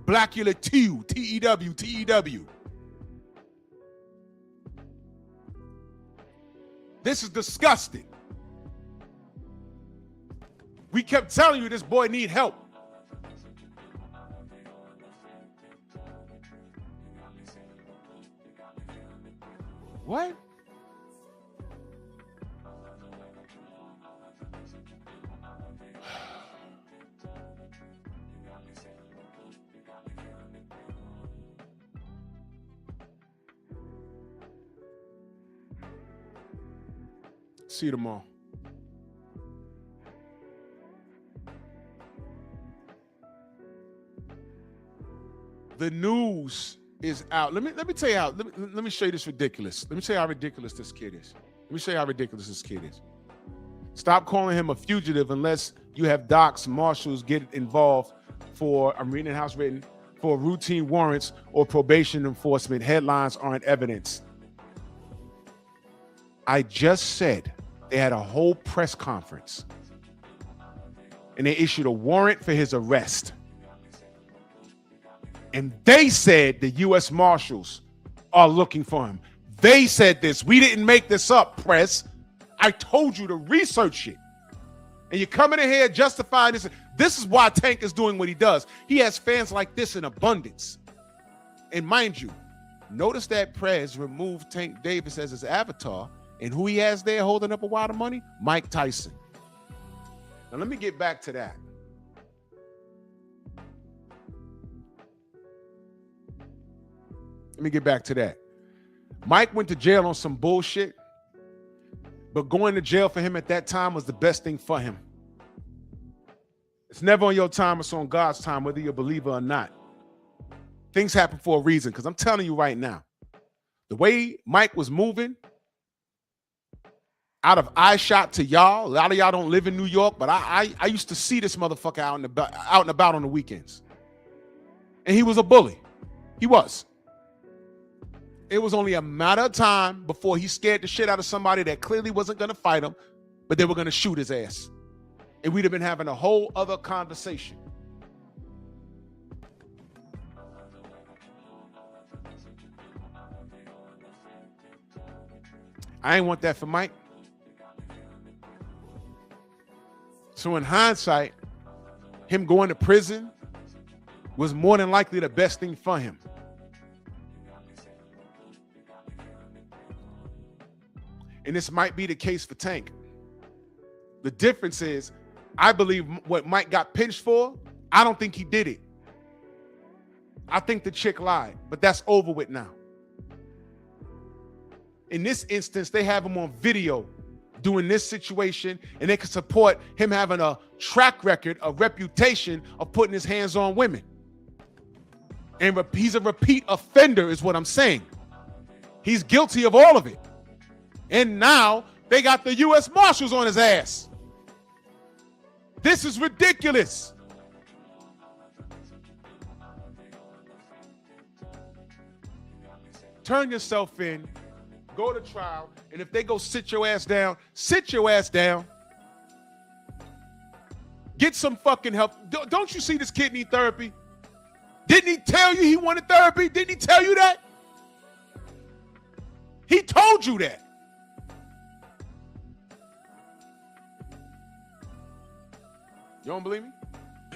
Blackula T-U, T-E-W, T-E-W. This is disgusting. We kept telling you this boy need help. What? See you tomorrow. The news is out. Let me tell you how. Let me show you this ridiculous. Let me tell you how ridiculous this kid is. Let me show you how ridiculous this kid is. Stop calling him a fugitive unless you have docs, marshals get involved for, I'm reading it house written, for routine warrants or probation enforcement. Headlines aren't evidence. I just said they had a whole press conference and they issued a warrant for his arrest. And they said the U.S. Marshals are looking for him. They said this. We didn't make this up, press. I told you to research it. And you're coming in here justifying this. This is why Tank is doing what he does. He has fans like this in abundance. And mind you, notice that Prez removed Tank Davis as his avatar. And who he has there holding up a wad of money? Mike Tyson. Now let me get back to that. Let me get back to that. Mike went to jail on some bullshit, but going to jail for him at that time was the best thing for him. It's never on your time, it's on God's time, whether you're a believer or not. Things happen for a reason, because I'm telling you right now, the way Mike was moving, out of eye shot to y'all, a lot of y'all don't live in New York, but I used to see this motherfucker out and about on the weekends. And he was a bully. He was. It was only a matter of time before he scared the shit out of somebody that clearly wasn't going to fight him, but they were going to shoot his ass. And we'd have been having a whole other conversation. I ain't want that for Mike. So in hindsight, him going to prison was more than likely the best thing for him. And this might be the case for Tank. The difference is, I believe what Mike got pinched for, I don't think he did it. I think the chick lied, but that's over with now. In this instance, they have him on video doing this situation, and they can support him having a track record, a reputation of putting his hands on women. And he's a repeat offender is what I'm saying. He's guilty of all of it. And now they got the U.S. Marshals on his ass. This is ridiculous. Turn yourself in, go to trial, and if they go sit your ass down, sit your ass down. Get some fucking help. Don't you see this kid need therapy? Didn't he tell you he wanted therapy? Didn't he tell you that? He told you that. You don't believe me?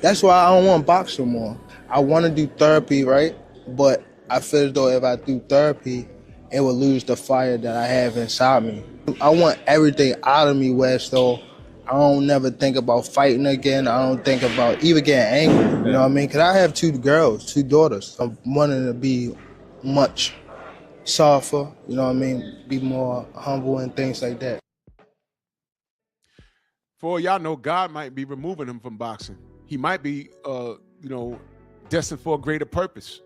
That's why I don't want to box no more. I want to do therapy, right? But I feel as though if I do therapy, it will lose the fire that I have inside me. I want everything out of me, West, though. I don't never think about fighting again. I don't think about even getting angry, you know what I mean? Because I have 2 girls, 2 daughters. I'm wanting to be much softer, you know what I mean? Be more humble and things like that. For all y'all know, God might be removing him from boxing. He might be, destined for a greater purpose.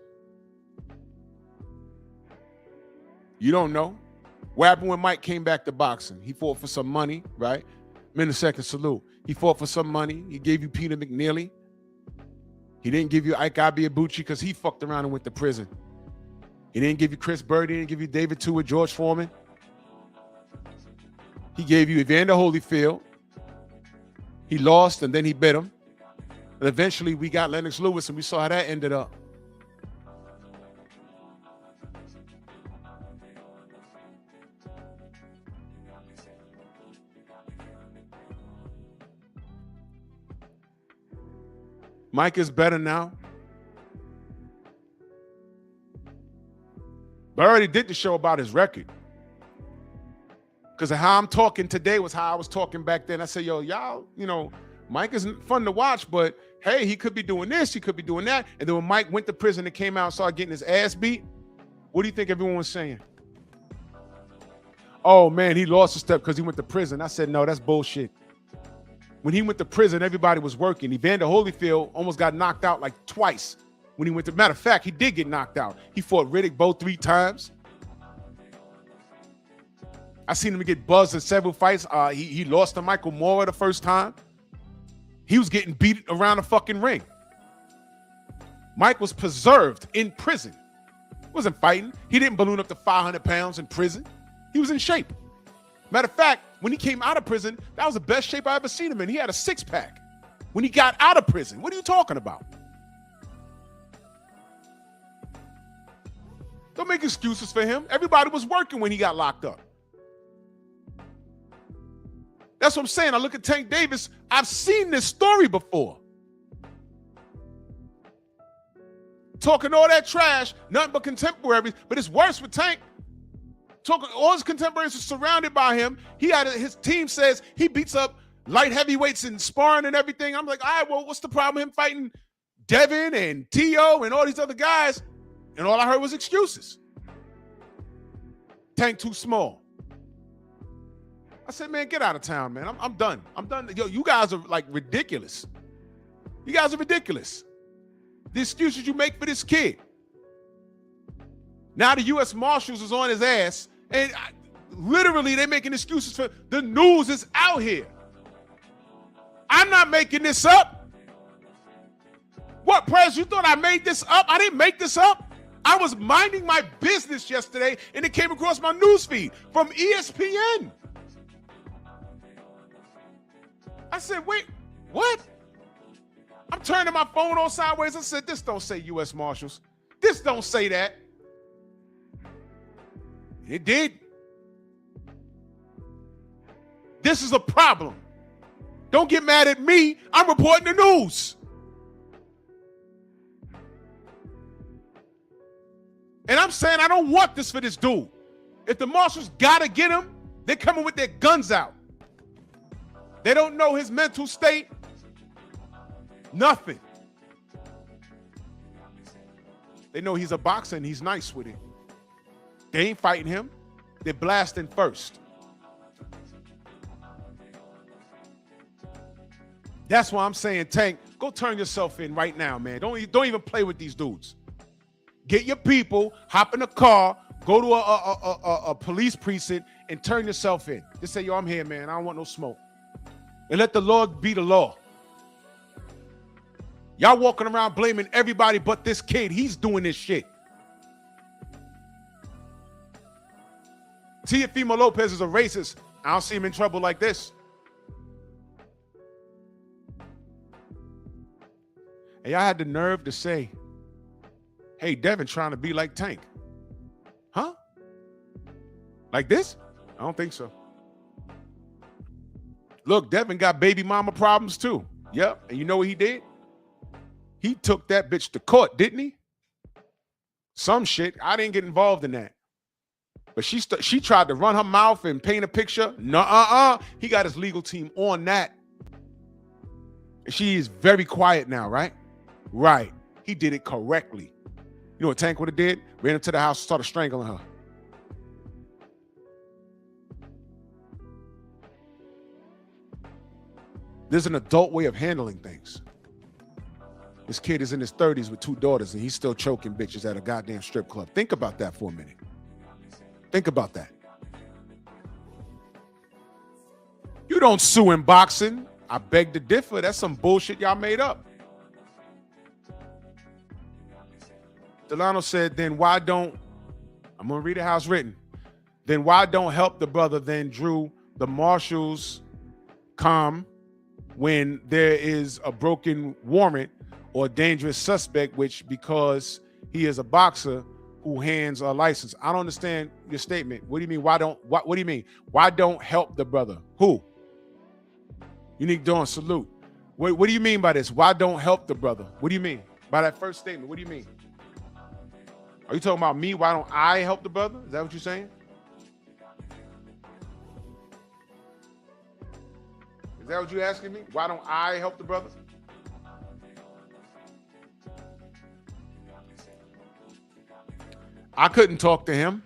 You don't know. What happened when Mike came back to boxing? He fought for some money, right? Millisecond salute. He fought for some money. He gave you Peter McNeely. He didn't give you Ike Abiabuchi because he fucked around and went to prison. He didn't give you Chris Bird. He didn't give you David Tua, George Foreman. He gave you Evander Holyfield. He lost and then he bit him. And eventually we got Lennox Lewis and we saw how that ended up. Mike is better now. But I already did the show about his record. Because how I'm talking today was how I was talking back then. I said, yo, y'all, Mike isn't fun to watch, but hey, he could be doing this, he could be doing that. And then when Mike went to prison and came out and started getting his ass beat, what do you think everyone was saying? Oh man, he lost a step because he went to prison. I said, no, that's bullshit. When he went to prison, everybody was working. Evander Holyfield almost got knocked out like twice when he went to. Matter of fact, he did get knocked out. He fought Riddick Bowe 3 times. I seen him get buzzed in several fights. He lost to Michael Moore the first time. He was getting beat around the fucking ring. Mike was preserved in prison. He wasn't fighting. He didn't balloon up to 500 pounds in prison. He was in shape. Matter of fact, when he came out of prison, that was the best shape I ever seen him in. He had a 6-pack when he got out of prison. What are you talking about? Don't make excuses for him. Everybody was working when he got locked up. That's what I'm saying. I look at Tank Davis. I've seen this story before. Talking all that trash, nothing but contemporaries, but it's worse with Tank. Talking, all his contemporaries are surrounded by him. His team says he beats up light heavyweights in sparring and everything. I'm like, all right, well, what's the problem? Him fighting Devin and T.O. and all these other guys. And all I heard was excuses. Tank too small. I said, man, get out of town, man. I'm done. I'm done. Yo, you guys are like ridiculous. You guys are ridiculous. The excuses you make for this kid. Now the U.S. Marshals is on his ass, and literally they're making excuses for the news is out here. I'm not making this up. What, Prez, you thought I made this up? I didn't make this up. I was minding my business yesterday, and it came across my newsfeed from ESPN. I said, wait, what? I'm turning my phone on sideways. I said, this don't say U.S. Marshals. This don't say that. It did. This is a problem. Don't get mad at me. I'm reporting the news. And I'm saying I don't want this for this dude. If the marshals gotta get him, they're coming with their guns out. They don't know his mental state. Nothing. They know he's a boxer and he's nice with it. They ain't fighting him. They're blasting first. That's why I'm saying, Tank, go turn yourself in right now, man. Don't even play with these dudes. Get your people, hop in a car, go to a police precinct and turn yourself in. Just say, yo, I'm here, man. I don't want no smoke. And let the Lord be the law. Y'all walking around blaming everybody but this kid. He's doing this shit. Teofimo Lopez is a racist. I don't see him in trouble like this. And y'all had the nerve to say, hey, Devin trying to be like Tank. Huh? Like this? I don't think so. Look, Devin got baby mama problems too. Yep. And you know what he did? He took that bitch to court, didn't he? Some shit. I didn't get involved in that. But she tried to run her mouth and paint a picture. Nuh-uh. He got his legal team on that. She is very quiet now, right? Right. He did it correctly. You know what Tank would have did? Ran into the house and started strangling her. There's an adult way of handling things. This kid is in his 30s with 2 daughters and he's still choking bitches at a goddamn strip club. Think about that for a minute. Think about that. You don't sue in boxing. I beg to differ. That's some bullshit y'all made up. Delano said, then why don't, I'm going to read it how it's written. Then why don't help the brother then Drew the marshals come when there is a broken warrant or dangerous suspect, which because he is a boxer who hands a license. I don't understand your statement. What do you mean? What do you mean? Why don't help the brother? Who? Unique Dawn, salute. What do you mean by this? Why don't help the brother? What do you mean? By that first statement, what do you mean? Are you talking about me? Why don't I help the brother? Is that what you're saying? Is that what you're asking me? Why don't I help the brother? I couldn't talk to him.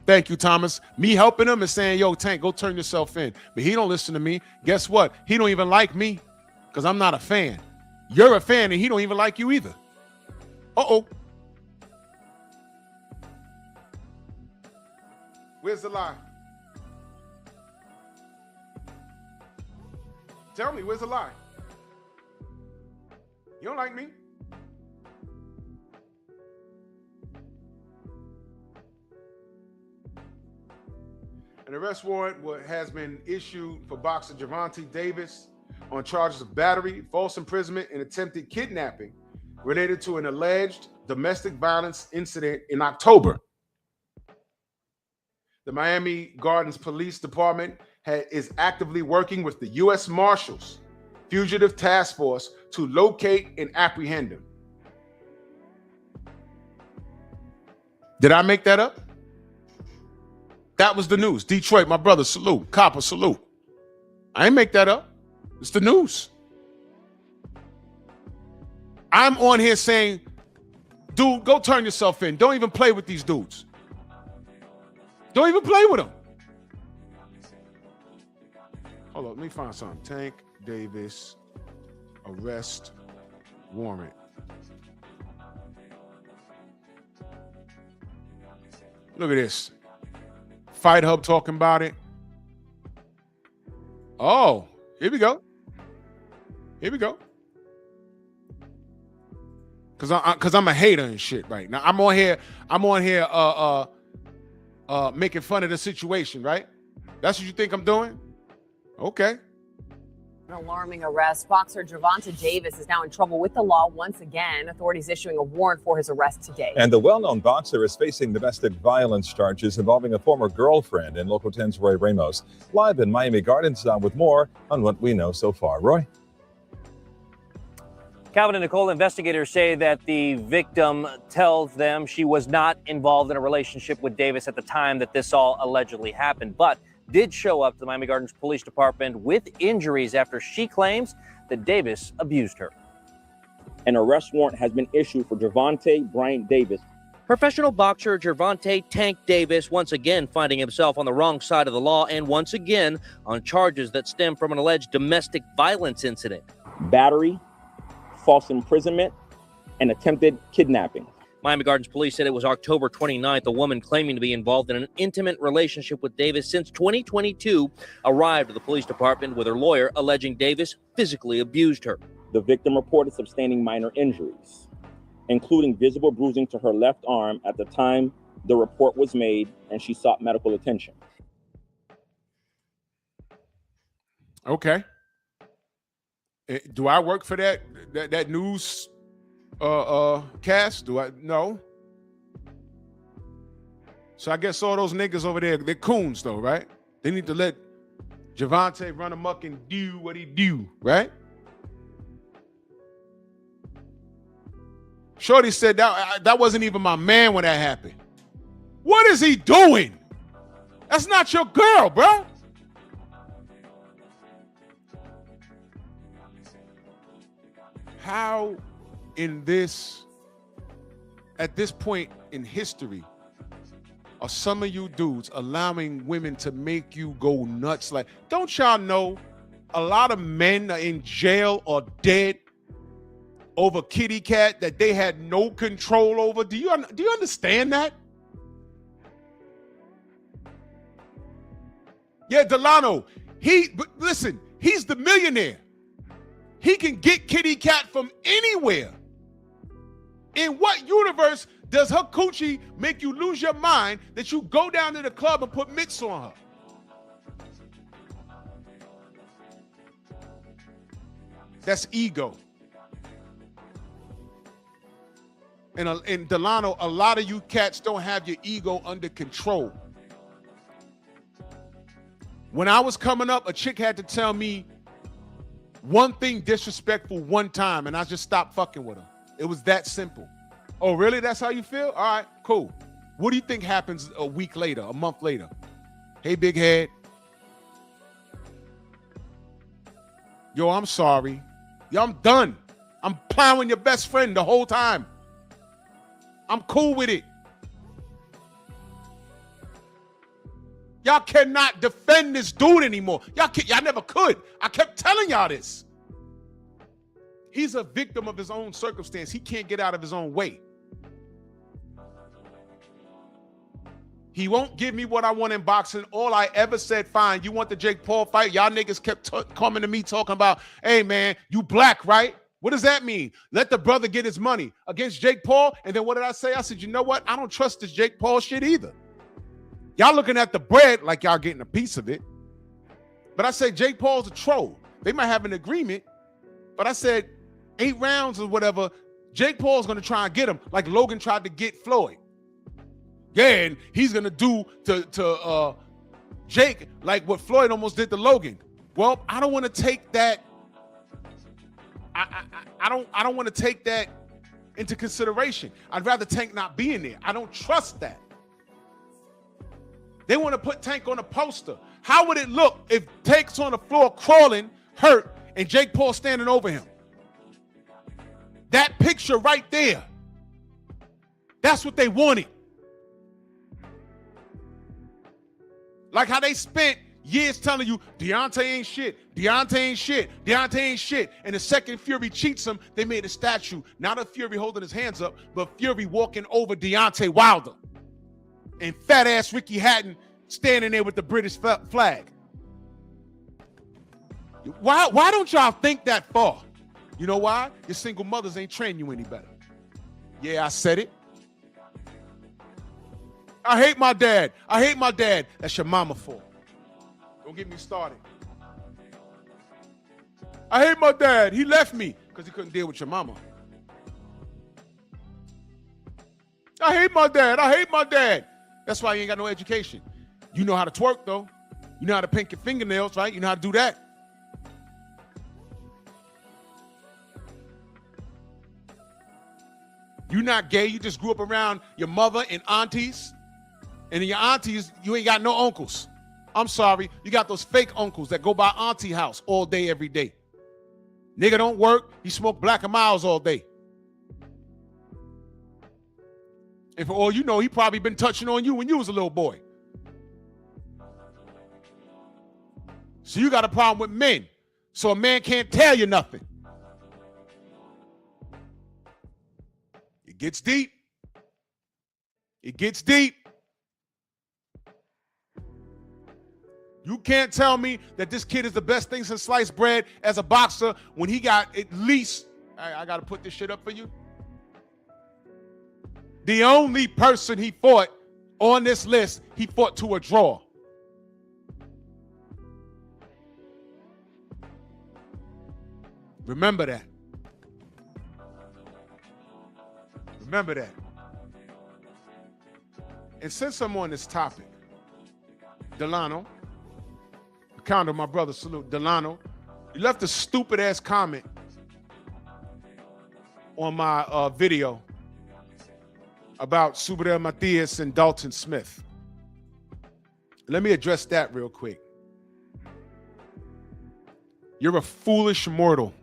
Thank you, Thomas. Me helping him and saying, yo, Tank, go turn yourself in. But he don't listen to me. Guess what? He don't even like me because I'm not a fan. You're a fan and he don't even like you either. Uh-oh. Where's the lie? Tell me, where's the lie? You don't like me? An arrest warrant has been issued for boxer Gervonta Davis on charges of battery, false imprisonment, and attempted kidnapping related to an alleged domestic violence incident in October. The Miami Gardens Police Department is actively working with the U.S. Marshals Fugitive Task Force to locate and apprehend him. Did I make that up? That was the news. Detroit, my brother, salute. Copper, salute. I ain't make that up. It's the news. I'm on here saying, dude, go turn yourself in. Don't even play with these dudes. Don't even play with them. Hold on, let me find something. Tank Davis arrest warrant. Look at this. Fight Hub talking about it. Oh, here we go. Here we go. Cause I'm a hater and shit right now. I'm on here making fun of the situation, right? That's what you think I'm doing? Okay. An alarming arrest. Boxer Gervonta Davis is now in trouble with the law once again. Authorities issuing a warrant for his arrest today. And the well-known boxer is facing domestic violence charges involving a former girlfriend. And Local 10's Roy Ramos live in Miami Gardens with more on what we know so far. Roy? Calvin and Nicole, investigators say that the victim tells them she was not involved in a relationship with Davis at the time that this all allegedly happened, but did show up to the Miami Gardens Police Department with injuries after she claims that Davis abused her. An arrest warrant has been issued for Gervonta Bryant Davis. Professional boxer Gervonta "Tank" Davis once again finding himself on the wrong side of the law and once again on charges that stem from an alleged domestic violence incident. Battery, false imprisonment, and attempted kidnapping. Miami Gardens police said it was October 29th. A woman claiming to be involved in an intimate relationship with Davis since 2022 arrived at the police department with her lawyer alleging Davis physically abused her. The victim reported sustaining minor injuries, including visible bruising to her left arm at the time the report was made, and she sought medical attention. Okay. Do I work for that news cast? Do I? No. So I guess all those niggas over there, they're coons though, right? They need to let Gervonta run amok and do what he do, right? Shorty said that wasn't even my man when that happened. What is he doing? That's not your girl, bro. How at this point in history, are some of you dudes allowing women to make you go nuts? Like, don't y'all know a lot of men are in jail or dead over kitty cat that they had no control over? Do you understand that? Yeah, Delano, but listen, he's the millionaire. He can get kitty cat from anywhere. In what universe does her coochie make you lose your mind that you go down to the club and put mitts on her? That's ego. And Delano, a lot of you cats don't have your ego under control. When I was coming up, a chick had to tell me one thing disrespectful one time, and I just stopped fucking with her. It was that simple. Oh, really? That's how you feel? All right, cool. What do you think happens a week later, a month later? Hey, big head. Yo, I'm sorry. Yo, I'm done. I'm plowing your best friend the whole time. I'm cool with it. Y'all cannot defend this dude anymore. Y'all never could. I kept telling y'all this. He's a victim of his own circumstance. He can't get out of his own way. He won't give me what I want in boxing. All I ever said, fine, you want the Jake Paul fight? Y'all niggas kept coming to me talking about, hey, man, you black, right? What does that mean? Let the brother get his money against Jake Paul. And then what did I say? I said, you know what? I don't trust this Jake Paul shit either. Y'all looking at the bread like y'all getting a piece of it. But I said, Jake Paul's a troll. They might have an agreement. But I said, 8 rounds or whatever, Jake Paul's going to try and get him like Logan tried to get Floyd. Yeah, and he's going to do to Jake like what Floyd almost did to Logan. Well, I don't want to take that. I don't want to take that into consideration. I'd rather Tank not be in there. I don't trust that. They want to put Tank on a poster. How would it look if Tank's on the floor crawling, hurt, and Jake Paul standing over him? That picture right there. That's what they wanted. Like how they spent years telling you, Deontay ain't shit, Deontay ain't shit, Deontay ain't shit. And the second Fury cheats him, they made a statue. Not of Fury holding his hands up, but Fury walking over Deontay Wilder. And fat-ass Ricky Hatton standing there with the British flag. Why don't y'all think that far? You know why? Your single mothers ain't trained you any better. Yeah, I said it. I hate my dad. I hate my dad. That's your mama fault. Don't get me started. I hate my dad. He left me because he couldn't deal with your mama. I hate my dad. I hate my dad. That's why you ain't got no education. You know how to twerk, though. You know how to paint your fingernails, right? You know how to do that. You're not gay. You just grew up around your mother and aunties. And in your aunties, you ain't got no uncles. I'm sorry. You got those fake uncles that go by auntie house all day, every day. Nigga don't work. He smoke Black and Miles all day. And for all you know, he probably been touching on you when you was a little boy. So you got a problem with men. So a man can't tell you nothing. It gets deep. It gets deep. You can't tell me that this kid is the best thing since sliced bread as a boxer when he got at least, I got to put this shit up for you. The only person he fought on this list, he fought to a draw. Remember that. Remember that. And since I'm on this topic, Delano, Condo, my brother, salute. Delano, you left a stupid ass comment on my video about Subriel Matias and Dalton Smith. Let me address that real quick. You're a foolish mortal.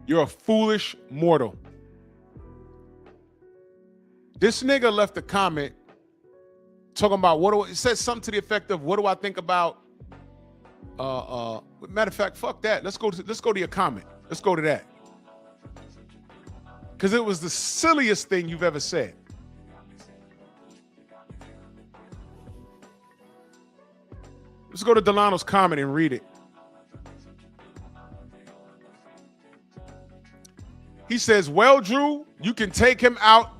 You're a foolish mortal. This nigga left a comment talking about it says something to the effect of, what do I think about matter of fact, fuck that. Let's go to your comment. Let's go to that. Because it was the silliest thing you've ever said. Let's go to Delano's comment and read it. He says, well, Drew, you can take him out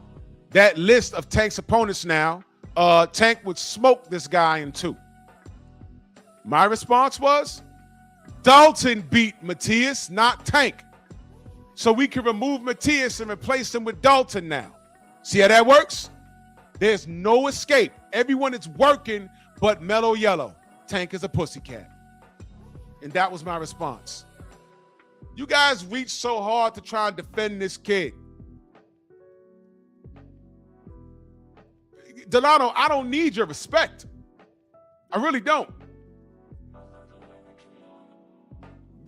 that list of Tank's opponents now. Tank would smoke this guy in two. My response was, Dalton beat Matias, not Tank. So we can remove Matias and replace him with Dalton now. See how that works? There's no escape. Everyone is working but Mellow Yellow. Tank is a pussycat. And that was my response. You guys reach so hard to try and defend this kid. Delano, I don't need your respect. I really don't.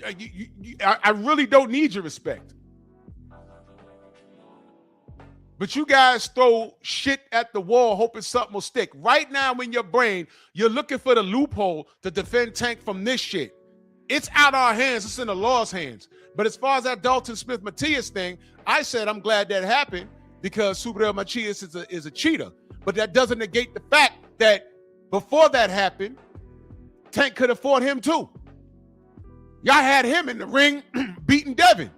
I really don't need your respect. But you guys throw shit at the wall hoping something will stick. Right now in your brain, you're looking for the loophole to defend Tank from this shit. It's out our hands. It's in the law's hands. But as far as that Dalton Smith-Matias thing, I said I'm glad that happened because Subriel Matias is a cheater. But that doesn't negate the fact that before that happened, Tank could have fought him too. Y'all had him in the ring beating Devin.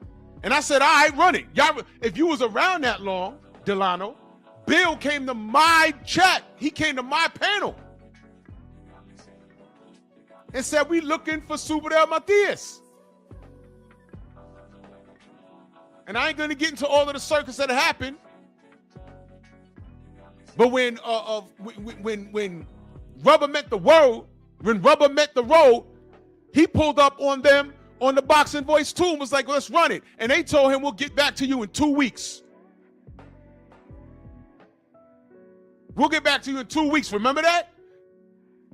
And I said, all right, run it. Y'all, if you was around that long, Delano, Bill came to my chat. He came to my panel and said, we looking for Subriel Matias. And I ain't going to get into all of the circus that happened. But when rubber met the road, he pulled up on them on the Boxing Voice 2 and was like, let's run it. And they told him, we'll get back to you in 2 weeks. We'll get back to you in 2 weeks. Remember that?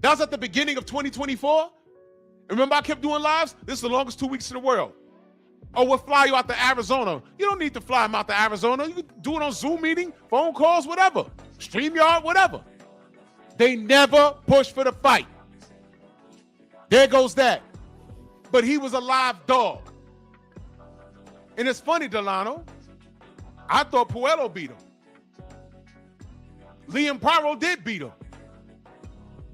That was at the beginning of 2024. And remember I kept doing lives? This is the longest 2 weeks in the world. Oh, we'll fly you out to Arizona. You don't need to fly him out to Arizona. You can do it on Zoom meeting, phone calls, whatever. StreamYard, whatever. They never pushed for the fight. There goes that. But he was a live dog. And it's funny, Delano. I thought Puello beat him. Liam Pyro did beat him.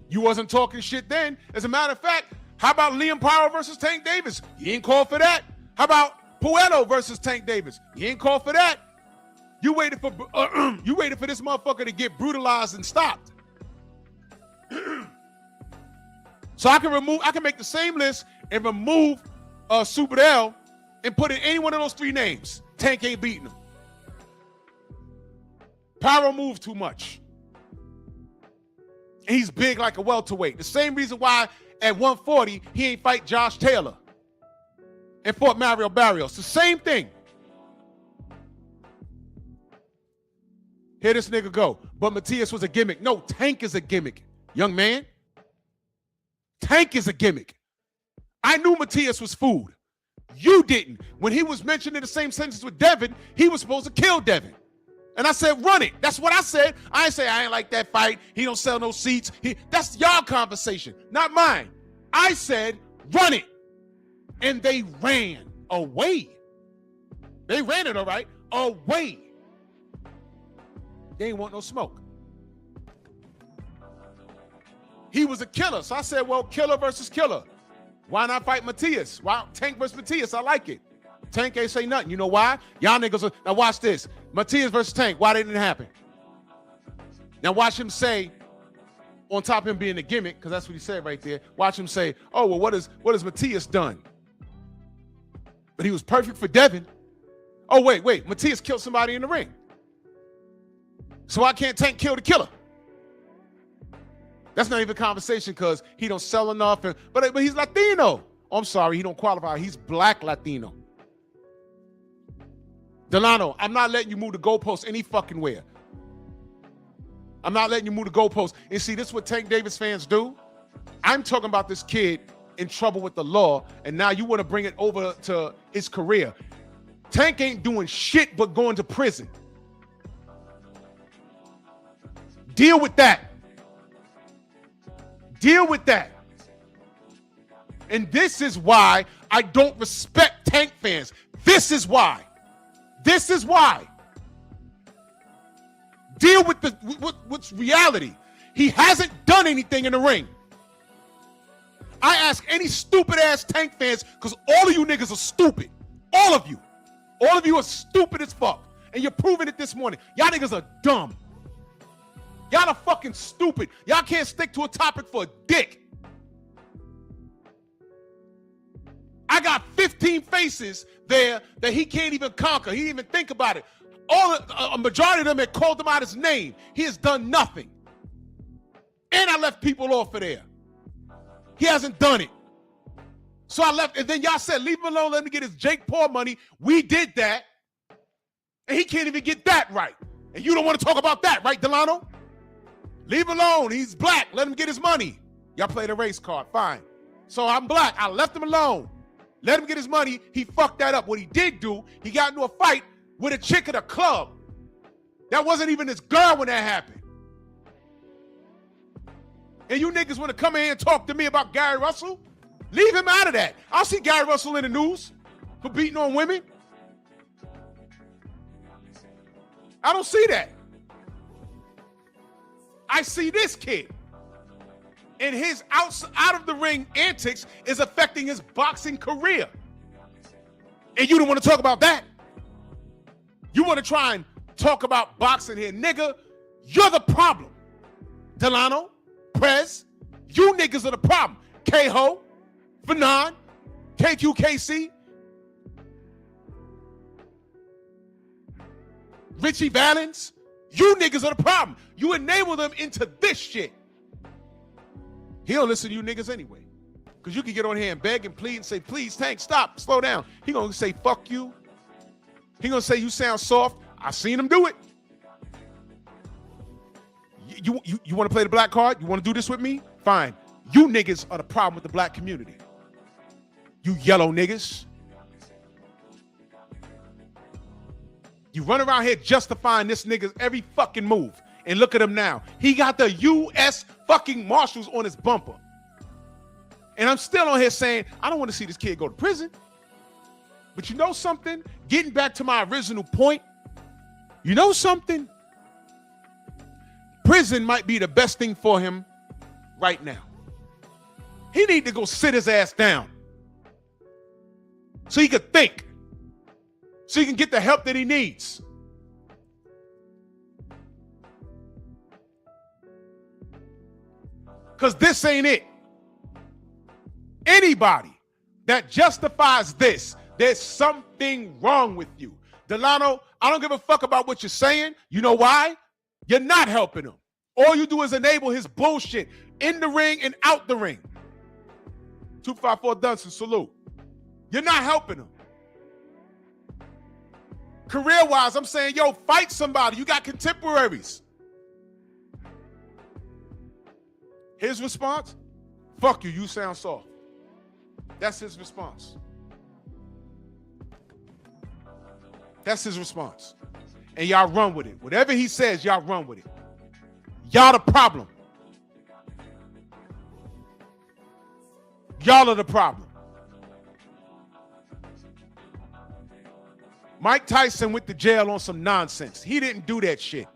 You wasn't talking shit then. As a matter of fact, how about Liam Pyro versus Tank Davis? You ain't called for that. How about Puello versus Tank Davis? You ain't called for that. You waited for this motherfucker to get brutalized and stopped. So I can make the same list and remove Super L and put in any one of those 3 names. Tank ain't beating him. Pyro moved too much. And he's big like a welterweight. The same reason why at 140 he ain't fight Josh Taylor and fought Mario Barrios. The same thing. Here this nigga go. But Matias was a gimmick. No, Tank is a gimmick, young man. Tank is a gimmick. I knew Matias was food. You didn't. When he was mentioned in the same sentence with Devin, he was supposed to kill Devin. And I said, run it. That's what I said. I ain't say I ain't like that fight. He don't sell no seats. That's y'all conversation, not mine. I said, run it. And they ran away. They ran it, all right, away. They ain't want no smoke. He was a killer. So I said, well, killer versus killer. Why not fight Matias? Why Tank versus Matias? I like it. Tank ain't say nothing. You know why? Y'all niggas are, now watch this. Matias versus Tank. Why didn't it happen? Now watch him say, on top of him being a gimmick, because that's what he said right there, watch him say, oh, well, what has Matias done? But he was perfect for Devin. Oh, wait. Matias killed somebody in the ring. So why can't Tank kill the killer? That's not even a conversation because he don't sell enough. But he's Latino. Oh, I'm sorry, he don't qualify. He's black Latino. Delano, I'm not letting you move the goalposts any fucking where. I'm not letting you move the goalposts. And see, this is what Tank Davis fans do. I'm talking about this kid in trouble with the law, and now you want to bring it over to his career. Tank ain't doing shit but going to prison. Deal with that. Deal with that. And this is why I don't respect Tank fans. This is why. This is why. Deal with what's reality. He hasn't done anything in the ring. I ask any stupid ass Tank fans, because all of you niggas are stupid. All of you. All of you are stupid as fuck. And you're proving it this morning. Y'all niggas are dumb. Y'all are fucking stupid. Y'all can't stick to a topic for a dick. I got 15 faces there that he can't even conquer. He didn't even think about it. A majority of them had called him out his name. He has done nothing. And I left people off of there. He hasn't done it. So I left, and then y'all said, leave him alone, let me get his Jake Paul money. We did that. And he can't even get that right. And you don't want to talk about that, right, Delano? Leave him alone. He's black. Let him get his money. Y'all played a race card. Fine. So I'm black. I left him alone. Let him get his money. He fucked that up. What he did do, he got into a fight with a chick at a club. That wasn't even his girl when that happened. And you niggas want to come in here and talk to me about Gary Russell? Leave him out of that. I'll see Gary Russell in the news for beating on women. I don't see that. I see this kid. And his out of the ring antics is affecting his boxing career. And you don't want to talk about that. You want to try and talk about boxing here. Nigga, you're the problem. Delano, Prez, you niggas are the problem. K-Ho, Fanon, KQKC, Richie Valens, you niggas are the problem. You enable them into this shit. He don't listen to you niggas anyway. Because you can get on here and beg and plead and say, please, Tank, stop, slow down. He gonna say, fuck you. He gonna say, you sound soft. I seen him do it. You want to play the black card? You want to do this with me? Fine. You niggas are the problem with the black community. You yellow niggas. You run around here justifying this nigga's every fucking move. And look at him now. He got the U.S. fucking Marshals on his bumper. And I'm still on here saying, I don't want to see this kid go to prison. But you know something? Getting back to my original point, you know something? Prison might be the best thing for him right now. He need to go sit his ass down so he could think, so he can get the help that he needs. Because this ain't it. anybody that justifies this, there's something wrong with you. Delano, I don't give a fuck about what you're saying. You know why? You're not helping him. All you do is enable his bullshit in the ring and out the ring. 254 Dunson, salute. You're not helping him. Career-wise, I'm saying, yo, fight somebody. You got contemporaries. His response, fuck you, you sound soft. That's his response. That's his response. And y'all run with it. Whatever he says, y'all run with it. Y'all the problem. Y'all are the problem. Mike Tyson went to jail on some nonsense. He didn't do that shit.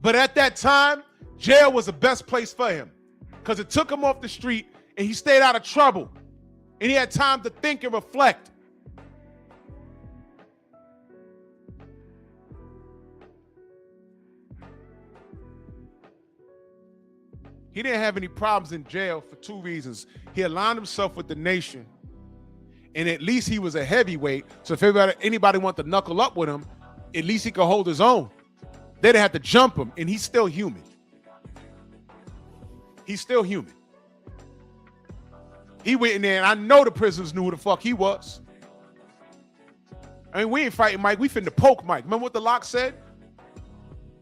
But at that time, jail was the best place for him because it took him off the street and he stayed out of trouble and he had time to think and reflect. He didn't have any problems in jail for two reasons. He aligned himself with the nation, and at least he was a heavyweight. So if anybody wanted to knuckle up with him, at least he could hold his own. They didn't have to jump him, and he's still human. He's still human. He went in there, and I know the prisoners knew who the fuck he was. I mean, we ain't fighting Mike. We finna poke Mike. Remember what the Lock said?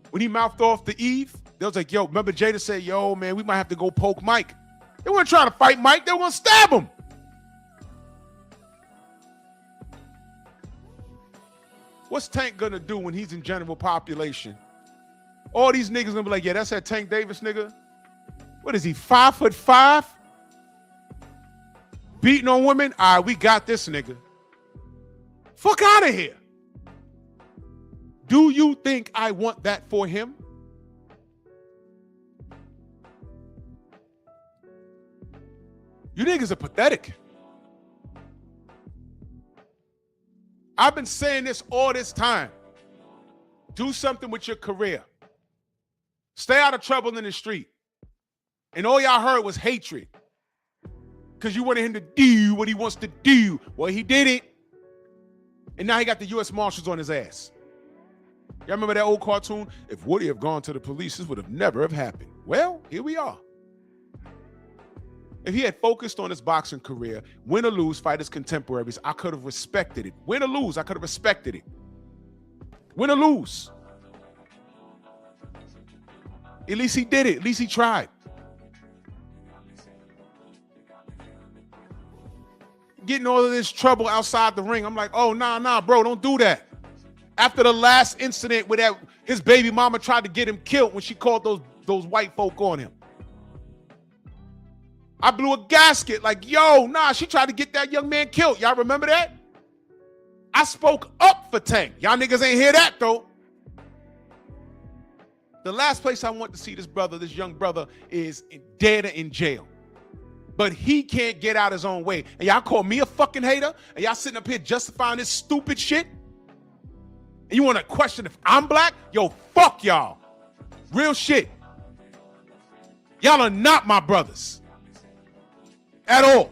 When he mouthed off to Eve? They was like, yo, remember Jada said, yo, man, we might have to go poke Mike. They weren't trying to fight Mike. They were going to stab him. What's Tank going to do when he's in general population? All these niggas going to be like, yeah, that's that Tank Davis nigga. What is he, 5'5"? Beating on women? All right, we got this nigga. Fuck out of here. Do you think I want that for him? You niggas are pathetic. I've been saying this all this time. Do something with your career. Stay out of trouble in the street. And all y'all heard was hatred. Because you wanted him to do what he wants to do. Well, he did it. And now he got the U.S. Marshals on his ass. Y'all remember that old cartoon? If Woody had gone to the police, this would have never have happened. Well, here we are. If he had focused on his boxing career, win or lose, fight his contemporaries, I could have respected it. Win or lose, I could have respected it. Win or lose. At least he did it. At least he tried. Getting all of this trouble outside the ring, I'm like, oh, nah, bro, don't do that. After the last incident where his baby mama tried to get him killed when she called those white folk on him. I blew a gasket like, yo, nah, she tried to get that young man killed. Y'all remember that? I spoke up for Tank. Y'all niggas ain't hear that, though. The last place I want to see this young brother, is dead in jail. But he can't get out his own way. And y'all call me a fucking hater? And y'all sitting up here justifying this stupid shit? And you want to question if I'm black? Yo, fuck y'all. Real shit. Y'all are not my brothers. At all.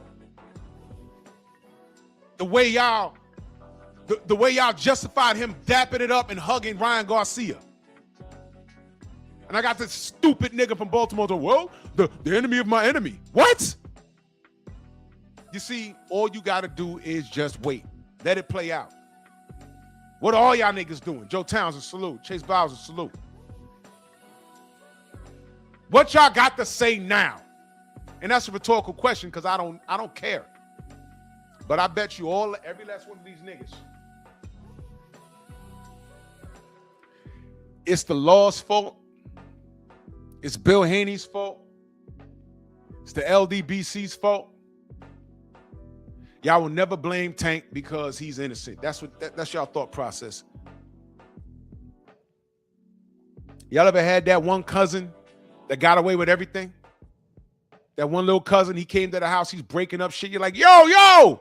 The way y'all justified him dapping it up and hugging Ryan Garcia. And I got this stupid nigga from Baltimore to, well, the enemy of my enemy. What? You see, all you got to do is just wait. Let it play out. What are all y'all niggas doing? Joe Townsend, salute. Chase Bowser, salute. What y'all got to say now? And that's a rhetorical question because I don't care. But I bet you every last one of these niggas, it's the law's fault. It's Bill Haney's fault. It's the LDBC's fault. Y'all will never blame Tank because he's innocent. That's y'all thought process. Y'all ever had that one cousin that got away with everything? That one little cousin, he came to the house, he's breaking up shit. You're like, yo,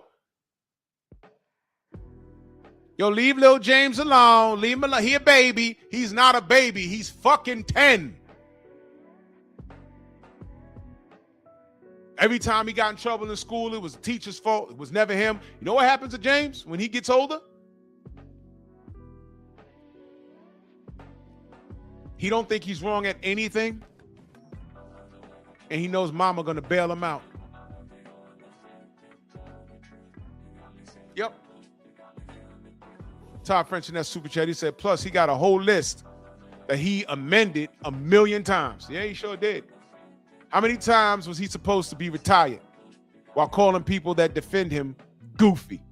leave little James alone. Leave him alone. He a baby. He's not a baby. He's fucking 10. Every time he got in trouble in school, it was the teacher's fault. It was never him. You know what happens to James when he gets older? He don't think he's wrong at anything, and he knows mama gonna bail him out. Yep. Todd French in that super chat, he said, plus he got a whole list that he amended 1,000,000 times. Yeah, he sure did. How many times was he supposed to be retired while calling people that defend him goofy?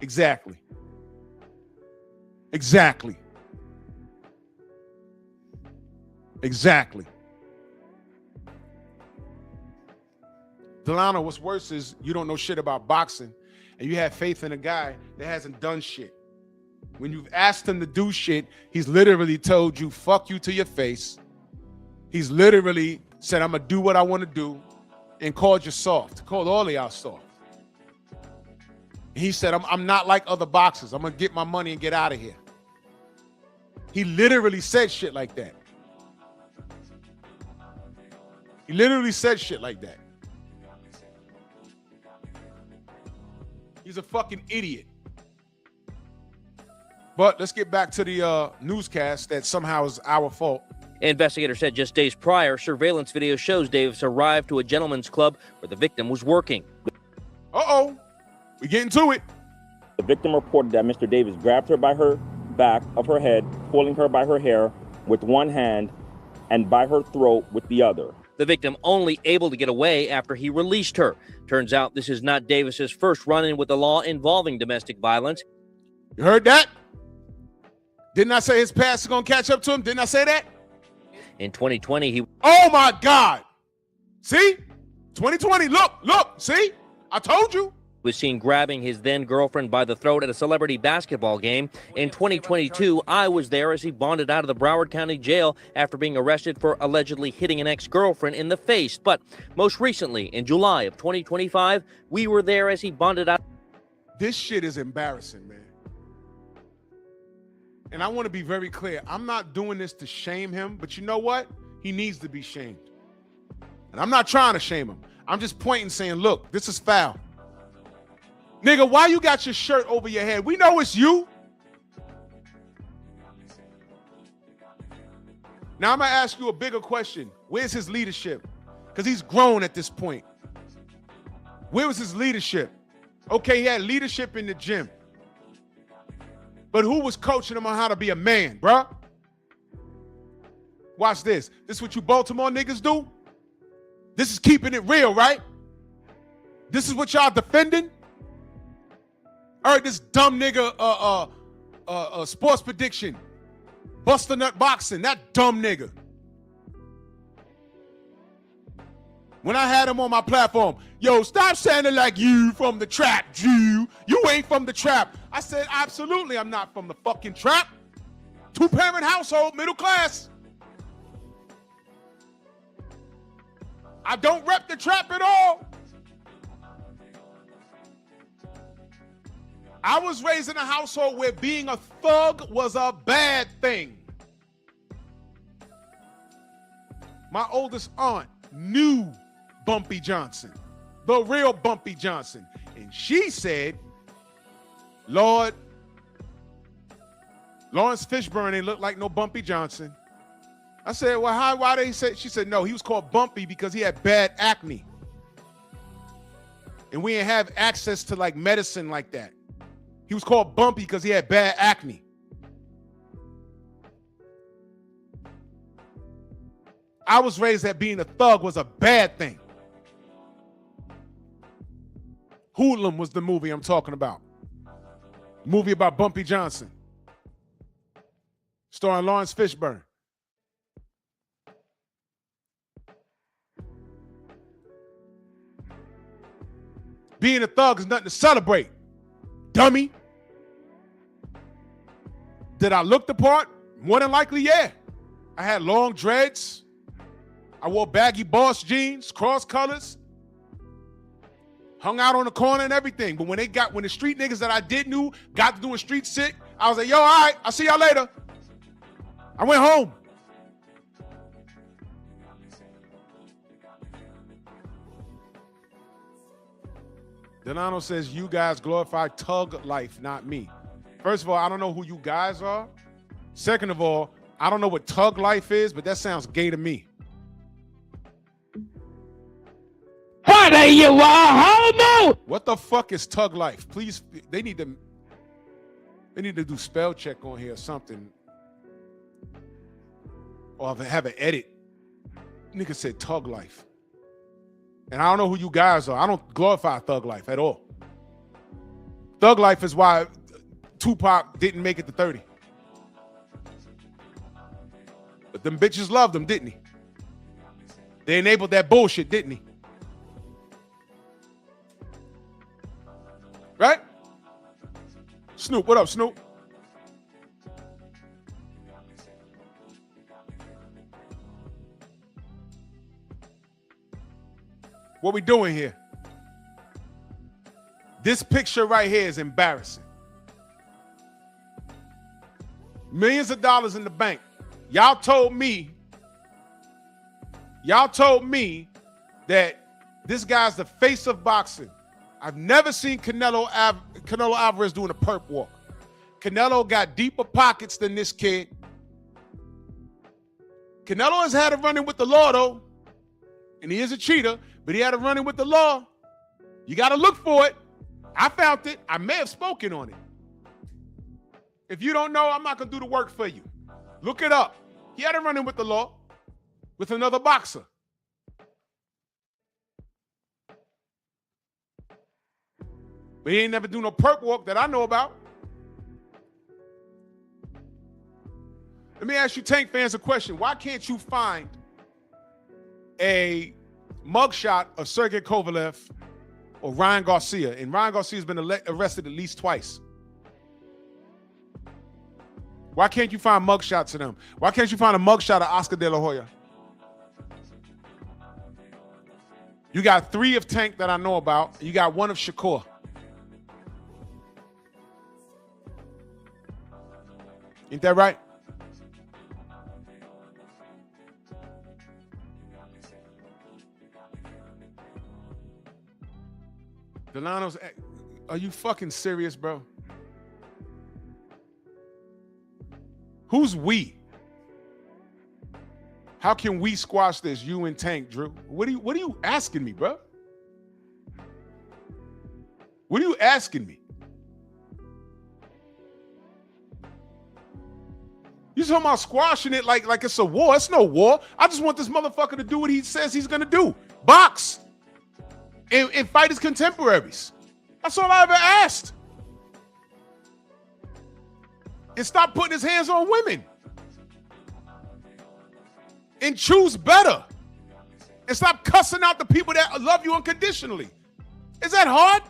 Exactly. Exactly. Exactly. Delano, what's worse is you don't know shit about boxing and you have faith in a guy that hasn't done shit. When you've asked him to do shit, he's literally told you, fuck you to your face. He's literally said, I'm going to do what I want to do, and called you soft, called all of y'all soft. He said, I'm not like other boxers. I'm going to get my money and get out of here. He literally said shit like that. He literally said shit like that. He's a fucking idiot. But let's get back to the newscast that somehow is our fault. Investigators said just days prior, surveillance video shows Davis arrived to a gentleman's club where the victim was working. Uh-oh. We getting to it. The victim reported that Mr. Davis grabbed her by her back of her head, pulling her by her hair with one hand and by her throat with the other. The victim only able to get away after he released her. Turns out this is not Davis's first run-in with the law involving domestic violence. You heard that? Didn't I say his past is going to catch up to him? Didn't I say that? In 2020, he Oh, my God. See? 2020. Look. See? I told you. was seen grabbing his then-girlfriend by the throat at a celebrity basketball game. In 2022, I was there as he bonded out of the Broward County Jail after being arrested for allegedly hitting an ex-girlfriend in the face. But most recently, in July of 2025, we were there as he bonded out. This shit is embarrassing, man. And I want to be very clear. I'm not doing this to shame him, but you know what? He needs to be shamed. And I'm not trying to shame him. I'm just pointing saying, look, this is foul. Nigga, why you got your shirt over your head? We know it's you. Now I'm going to ask you a bigger question. Where's his leadership? Because he's grown at this point. Where was his leadership? Okay, he had leadership in the gym. But who was coaching him on how to be a man, bruh? Watch this. This is what you Baltimore niggas do? This is keeping it real, right? This is what y'all defending? All right, this dumb nigga sports prediction. Buster Nut Boxing, that dumb nigga. When I had him on my platform, yo, stop sounding like you from the trap, Jew. You ain't from the trap. I said, absolutely, I'm not from the fucking trap. Two-parent household, middle class. I don't rep the trap at all. I was raised in a household where being a thug was a bad thing. My oldest aunt knew Bumpy Johnson, the real Bumpy Johnson. And she said, Lord, Lawrence Fishburne ain't look like no Bumpy Johnson. I said, well, why they say? She said, no, he was called Bumpy because he had bad acne. And we didn't have access to like medicine like that. He was called Bumpy because he had bad acne. I was raised that being a thug was a bad thing. Hoodlum was the movie I'm talking about. Movie about Bumpy Johnson. Starring Lawrence Fishburne. Being a thug is nothing to celebrate. Dummy. Did I look the part? More than likely, yeah. I had long dreads. I wore baggy Boss jeans, cross colors. Hung out on the corner and everything. But when the street niggas that I did knew got to doing street shit, I was like, yo, all right, I'll see y'all later. I went home. Delano says, you guys glorify tug life, not me. First of all, I don't know who you guys are. Second of all, I don't know what tug life is, but that sounds gay to me. What are you, a homo? What the fuck is tug life? Please, they need to do spell check on here or something. Or have an edit. Nigga said tug life. And I don't know who you guys are. I don't glorify thug life at all. Thug life is why Tupac didn't make it to 30. But them bitches loved him, didn't he? They enabled that bullshit, didn't he? Right? Snoop, what up, Snoop? What we doing here? This picture right here is embarrassing. Millions of dollars in the bank. Y'all told me that this guy's the face of boxing. I've never seen Canelo Alvarez doing a perp walk. Canelo got deeper pockets than this kid. Canelo has had a run-in with the law, though, and he is a cheater, but he had a run-in with the law. You got to look for it. I found it. I may have spoken on it. If you don't know, I'm not going to do the work for you. Look it up. He had a run-in with the law with another boxer. But he ain't never do no perp walk that I know about. Let me ask you Tank fans a question. Why can't you find a mugshot of Sergey Kovalev or Ryan Garcia? And Ryan Garcia's been arrested at least twice. Why can't you find mugshots of them? Why can't you find a mugshot of Oscar De La Hoya? You got 3 of Tank that I know about. You got 1 of Shakur. Ain't that right? Delano's, are you fucking serious, bro? Who's we? How can we squash this? You and Tank, Drew. What are you asking me, bro? What are you asking me? You talking about squashing it like it's a war? It's no war. I just want this motherfucker to do what he says he's gonna do. Box. And fight his contemporaries. That's all I ever asked. And stop putting his hands on women. And choose better. And stop cussing out the people that love you unconditionally. Is that hard?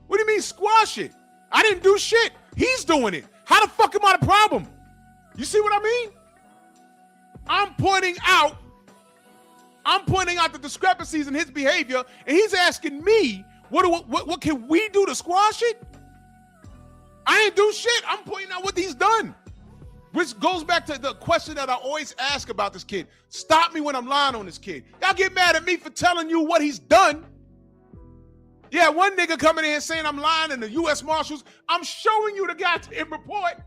What do you mean squash it? I didn't do shit. He's doing it. How the fuck am I the problem? You see what I mean? I'm pointing out the discrepancies in his behavior, and he's asking me, what can we do to squash it? I ain't do shit. I'm pointing out what he's done. Which goes back to the question that I always ask about this kid. Stop me when I'm lying on this kid. Y'all get mad at me for telling you what he's done. Yeah, one nigga coming in saying I'm lying in the U.S. Marshals. I'm showing you the goddamn report.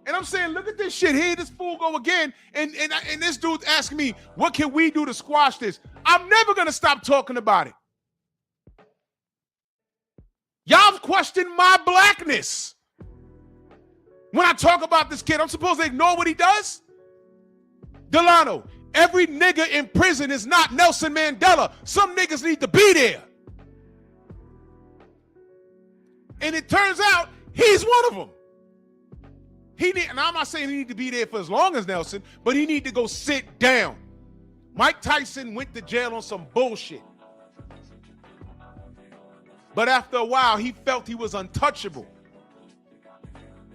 And I'm saying, look at this shit. Here this fool go again. And this dude's asking me, what can we do to squash this? I'm never going to stop talking about it. Y'all question my blackness. When I talk about this kid, I'm supposed to ignore what he does? Delano, every nigga in prison is not Nelson Mandela. Some niggas need to be there. And it turns out he's one of them. And I'm not saying he need to be there for as long as Nelson, but he need to go sit down. Mike Tyson went to jail on some bullshit. But after a while, he felt he was untouchable.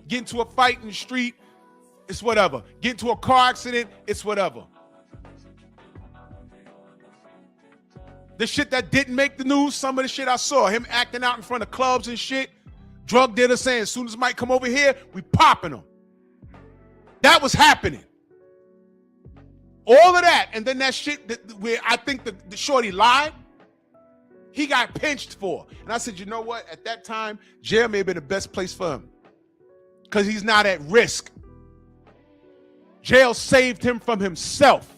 Get into a fight in the street, it's whatever. Get into a car accident, it's whatever. The shit that didn't make the news, some of the shit I saw, him acting out in front of clubs and shit, drug dealers saying, as soon as Mike come over here, we popping him. That was happening. All of that, and then that shit where I think the shorty lied. He got pinched for. And I said, you know what? At that time, jail may have been the best place for him because he's not at risk. Jail saved him from himself.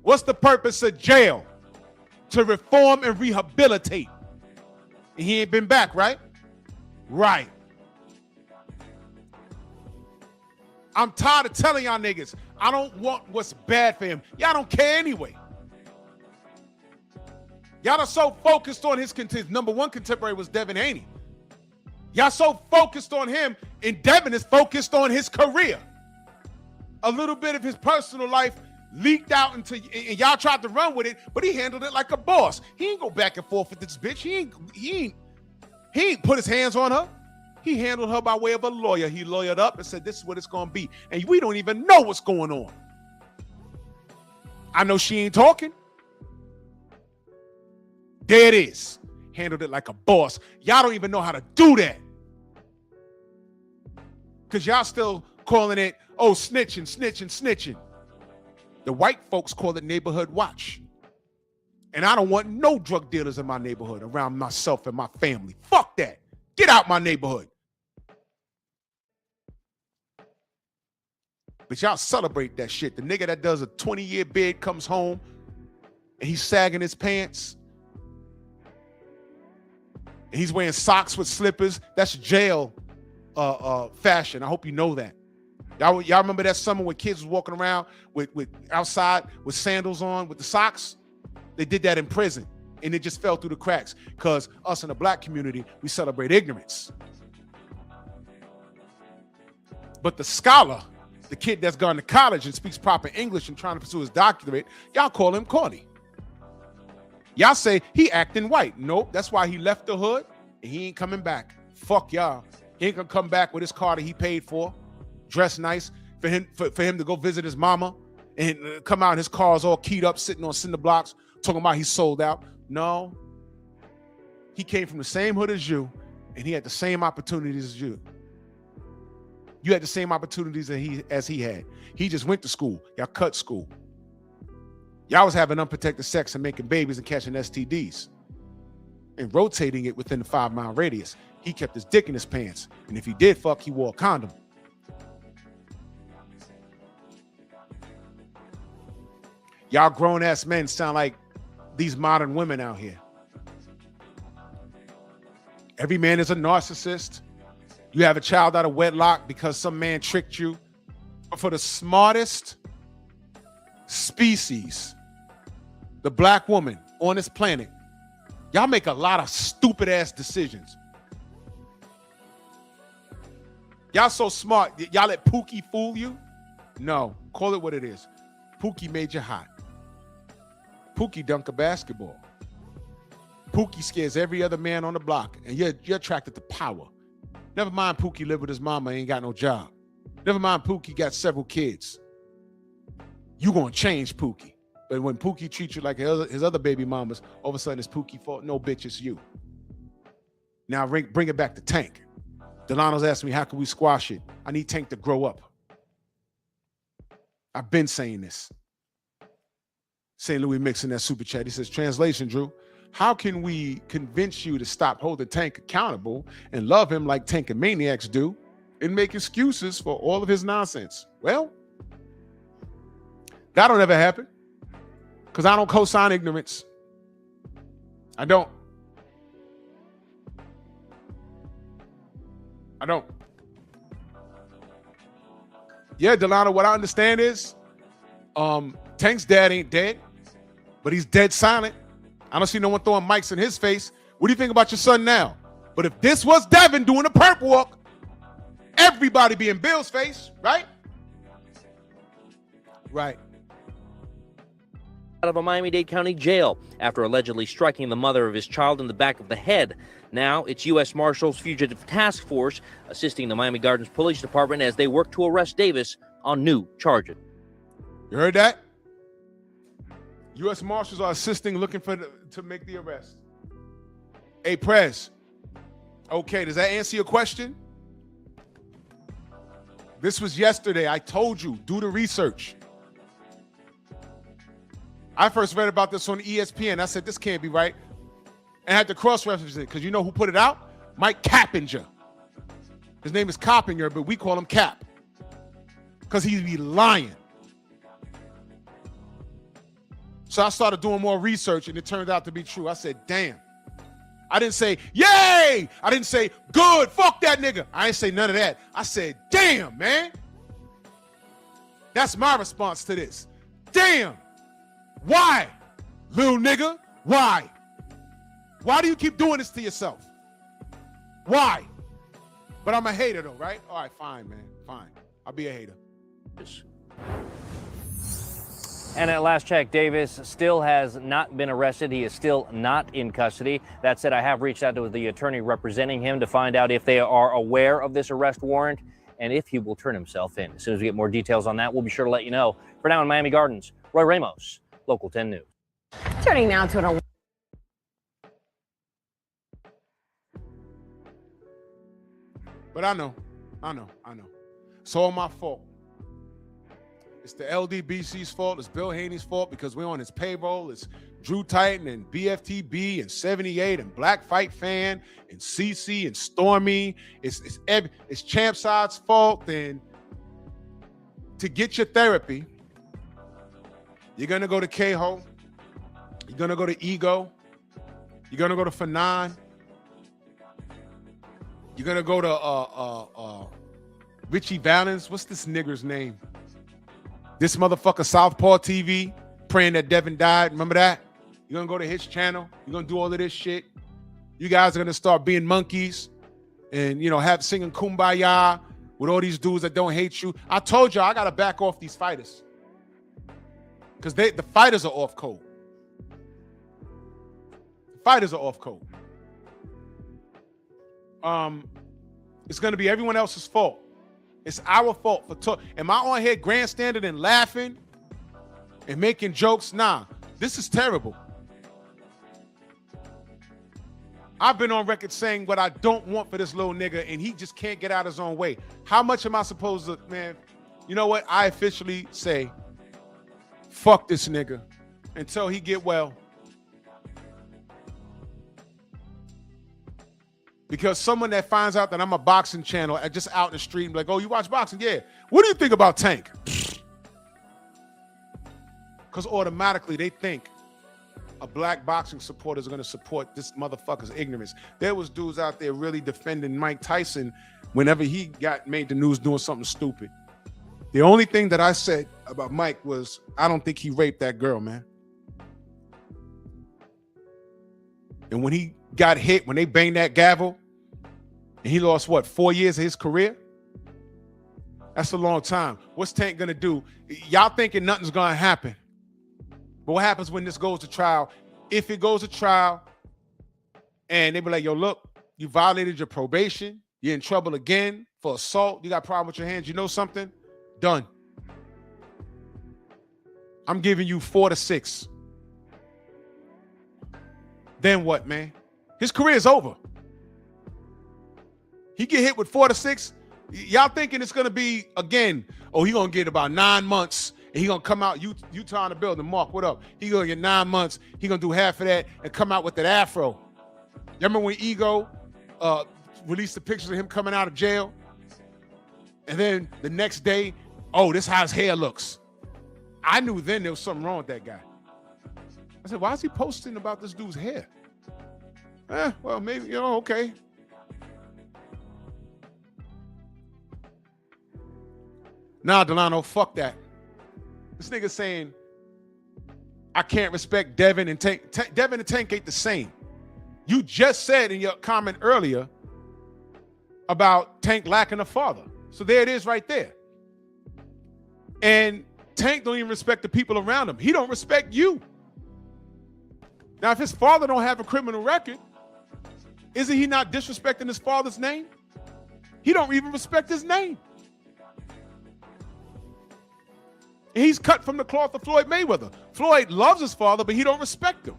What's the purpose of jail? To reform and rehabilitate. And he ain't been back, right? Right. I'm tired of telling y'all niggas, I don't want what's bad for him. Y'all don't care anyway. Y'all are so focused on his number one contemporary was Devin Haney. Y'all so focused on him, and Devin is focused on his career. A little bit of his personal life leaked out and y'all tried to run with it, but he handled it like a boss. He ain't go back and forth with this bitch. He ain't put his hands on her. He handled her by way of a lawyer. He lawyered up and said, this is what it's gonna be. And we don't even know what's going on. I know she ain't talking. There it is. Handled it like a boss. Y'all don't even know how to do that. Because y'all still calling it, oh, snitching, snitching, snitching. The white folks call it neighborhood watch. And I don't want no drug dealers in my neighborhood around myself and my family. Fuck that. Get out my neighborhood. But y'all celebrate that shit. The nigga that does a 20-year bid comes home and he's sagging his pants. And he's wearing socks with slippers. That's jail fashion. I hope you know that. Y'all remember that summer when kids was walking around with outside with sandals on with the socks? They did that in prison, and it just fell through the cracks because us in the black community, we celebrate ignorance. But the scholar, the kid that's gone to college and speaks proper English and trying to pursue his doctorate, y'all call him corny. Y'all say he acting white. Nope, that's why he left the hood and he ain't coming back. Fuck y'all. He ain't gonna come back with his car that he paid for, dressed nice, for him to go visit his mama and come out and his car's all keyed up, sitting on cinder blocks, talking about he's sold out. No, he came from the same hood as you and he had the same opportunities as you. You had the same opportunities as he had. He just went to school. Y'all cut school. Y'all was having unprotected sex and making babies and catching STDs and rotating it within the 5-mile radius. He kept his dick in his pants. And if he did fuck, he wore a condom. Y'all grown-ass men sound like these modern women out here. Every man is a narcissist. You have a child out of wedlock because some man tricked you. But for the smartest species, the black woman on this planet, y'all make a lot of stupid ass decisions. Y'all so smart. Y'all let Pookie fool you? No, call it what it is. Pookie made you hot. Pookie dunk a basketball. Pookie scares every other man on the block, and you're attracted to power. Never mind Pookie lived with his mama, ain't got no job. Never mind Pookie got several kids. You gonna change Pookie. But when Pookie treats you like his other baby mamas, all of a sudden it's Pookie's fault. No, bitch, it's you. Now bring it back to Tank. Delano's asking me, how can we squash it? I need Tank to grow up. I've been saying this. St. Louis mixing that super chat. He says, translation, Drew, how can we convince you to stop holding Tank accountable and love him like Tank and Maniacs do and make excuses for all of his nonsense? Well, that'll never happen because I don't co-sign ignorance. I don't. Yeah, Delano, what I understand is Tank's dad ain't dead, but he's dead silent. I don't see no one throwing mics in his face. What do you think about your son now? But if this was Devin doing a perp walk, everybody be in Bill's face, right? Right. Out of a Miami-Dade County jail after allegedly striking the mother of his child in the back of the head. Now it's U.S. Marshals Fugitive Task Force assisting the Miami Gardens Police Department as they work to arrest Davis on new charges. You heard that? U.S. Marshals are assisting, looking to make the arrest. Hey, Prez. Okay, does that answer your question? This was yesterday. I told you, do the research. I first read about this on ESPN. I said, this can't be right. and had to cross-reference it because you know who put it out? Mike Cappinger. His name is Coppinger, but we call him Cap because he'd be lying. So I started doing more research, and it turned out to be true. I said, damn. I didn't say, yay! I didn't say, good, fuck that nigga. I didn't say none of that. I said, damn, man. That's my response to this. Damn. Why? Little nigga, why? Why do you keep doing this to yourself? Why? But I'm a hater though, right? All right, fine, man, fine. I'll be a hater. And at last check, Davis still has not been arrested. He is still not in custody. That said, I have reached out to the attorney representing him to find out if they are aware of this arrest warrant and if he will turn himself in. As soon as we get more details on that, we'll be sure to let you know. For now in Miami Gardens, Roy Ramos, Local 10 News. Turning now to an But I know. It's all my fault. It's the LDBC's fault. It's Bill Haney's fault because we're on his payroll. It's Drew Titan and BFTB and 78 and Black Fight Fan and CC and Stormy. It's Champ Side's fault. And to get your therapy, you're going to go to K-Ho. You're going to go to Ego. You're going to go to Fanon. You're going to go to Richie Valens. What's this nigger's name? This motherfucker Southpaw TV praying that Devin died. Remember that? You're going to go to his channel. You're going to do all of this shit. You guys are going to start being monkeys and, you know, have singing Kumbaya with all these dudes that don't hate you. I told y'all I got to back off these fighters because the fighters are off code. The fighters are off code. It's going to be everyone else's fault. It's our fault for talk. Am I on here grandstanding and laughing and making jokes? Nah, this is terrible. I've been on record saying what I don't want for this little nigga, and he just can't get out his own way. How much am I supposed to, man? You know what? I officially say, fuck this nigga until he get well. Because someone that finds out that I'm a boxing channel and just out in the street and be like, oh, you watch boxing? Yeah. What do you think about Tank? Because automatically they think a black boxing supporter is going to support this motherfucker's ignorance. There was dudes out there really defending Mike Tyson whenever he got made the news doing something stupid. The only thing that I said about Mike was, I don't think he raped that girl, man. And when he got hit, when they banged that gavel, and he lost, what, 4 years of his career? That's a long time. What's Tank gonna do? Y'all thinking nothing's gonna happen. But what happens when this goes to trial? If it goes to trial, and they be like, yo, look, you violated your probation, you're in trouble again for assault, you got a problem with your hands, you know something? Done. I'm giving you 4 to 6. Then what, man? His career is over. He get hit with 4 to 6. Y'all thinking it's gonna be again? Oh, he gonna get about 9 months, and he gonna come out. Utah in the building. Mark, what up? He gonna get 9 months. He gonna do half of that and come out with that afro. You remember when Ego released the pictures of him coming out of jail, and then the next day, oh, this is how his hair looks. I knew then there was something wrong with that guy. I said, why is he posting about this dude's hair? Well, maybe, okay. Nah, Delano, fuck that. This nigga saying, I can't respect Devin and Tank. Devin and Tank ain't the same. You just said in your comment earlier about Tank lacking a father. So there it is right there. And Tank don't even respect the people around him. He don't respect you. Now, if his father don't have a criminal record, isn't he not disrespecting his father's name? He don't even respect his name. And he's cut from the cloth of Floyd Mayweather. Floyd loves his father, but he don't respect him.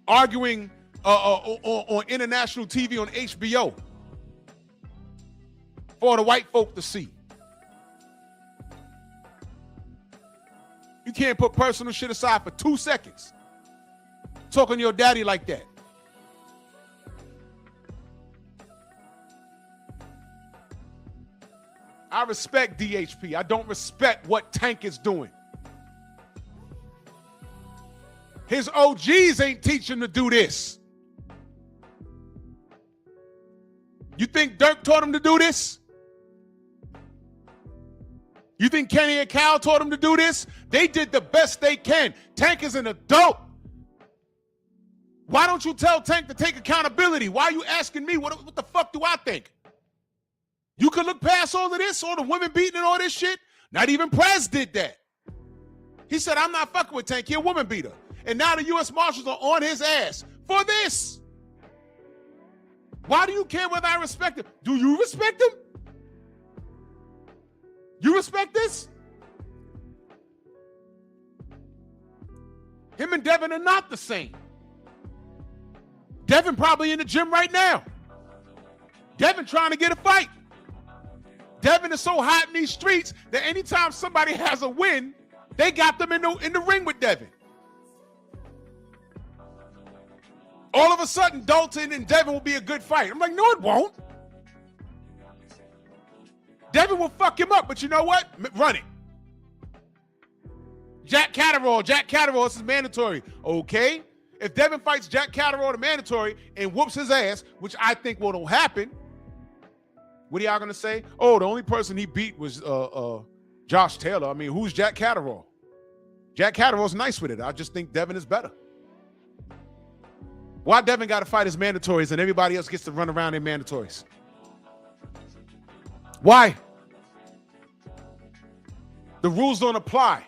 Arguing on international TV on HBO for the white folk to see. You can't put personal shit aside for 2 seconds. talking to your daddy like that? I respect DHP. I don't respect what Tank is doing. His OGs ain't teaching to do this. You think Dirk taught him to do this? You think Kenny and Cal taught him to do this? They did the best they can. Tank is an adult. Why don't you tell Tank to take accountability? Why are you asking me? What the fuck do I think? You could look past all of this, all the women beating and all this shit. Not even Prez did that. He said, I'm not fucking with Tank. You're a woman beater. And now the U.S. Marshals are on his ass for this. Why do you care whether I respect him? Do you respect him? You respect this? Him and Devin are not the same. Devin probably in the gym right now. Devin trying to get a fight. Devin is so hot in these streets that anytime somebody has a win, they got them in the ring with Devin. All of a sudden, Dalton and Devin will be a good fight. I'm like, no, it won't. Devin will fuck him up, but you know what? Run it. Jack Catterall. Jack Catterall, this is mandatory. Okay. If Devin fights Jack Catterall to mandatory and whoops his ass, which I think will happen, what are y'all going to say? Oh, the only person he beat was Josh Taylor. I mean, who's Jack Catterall? Jack Catterall's nice with it. I just think Devin is better. Why Devin got to fight his mandatories and everybody else gets to run around in mandatories? Why? The rules don't apply.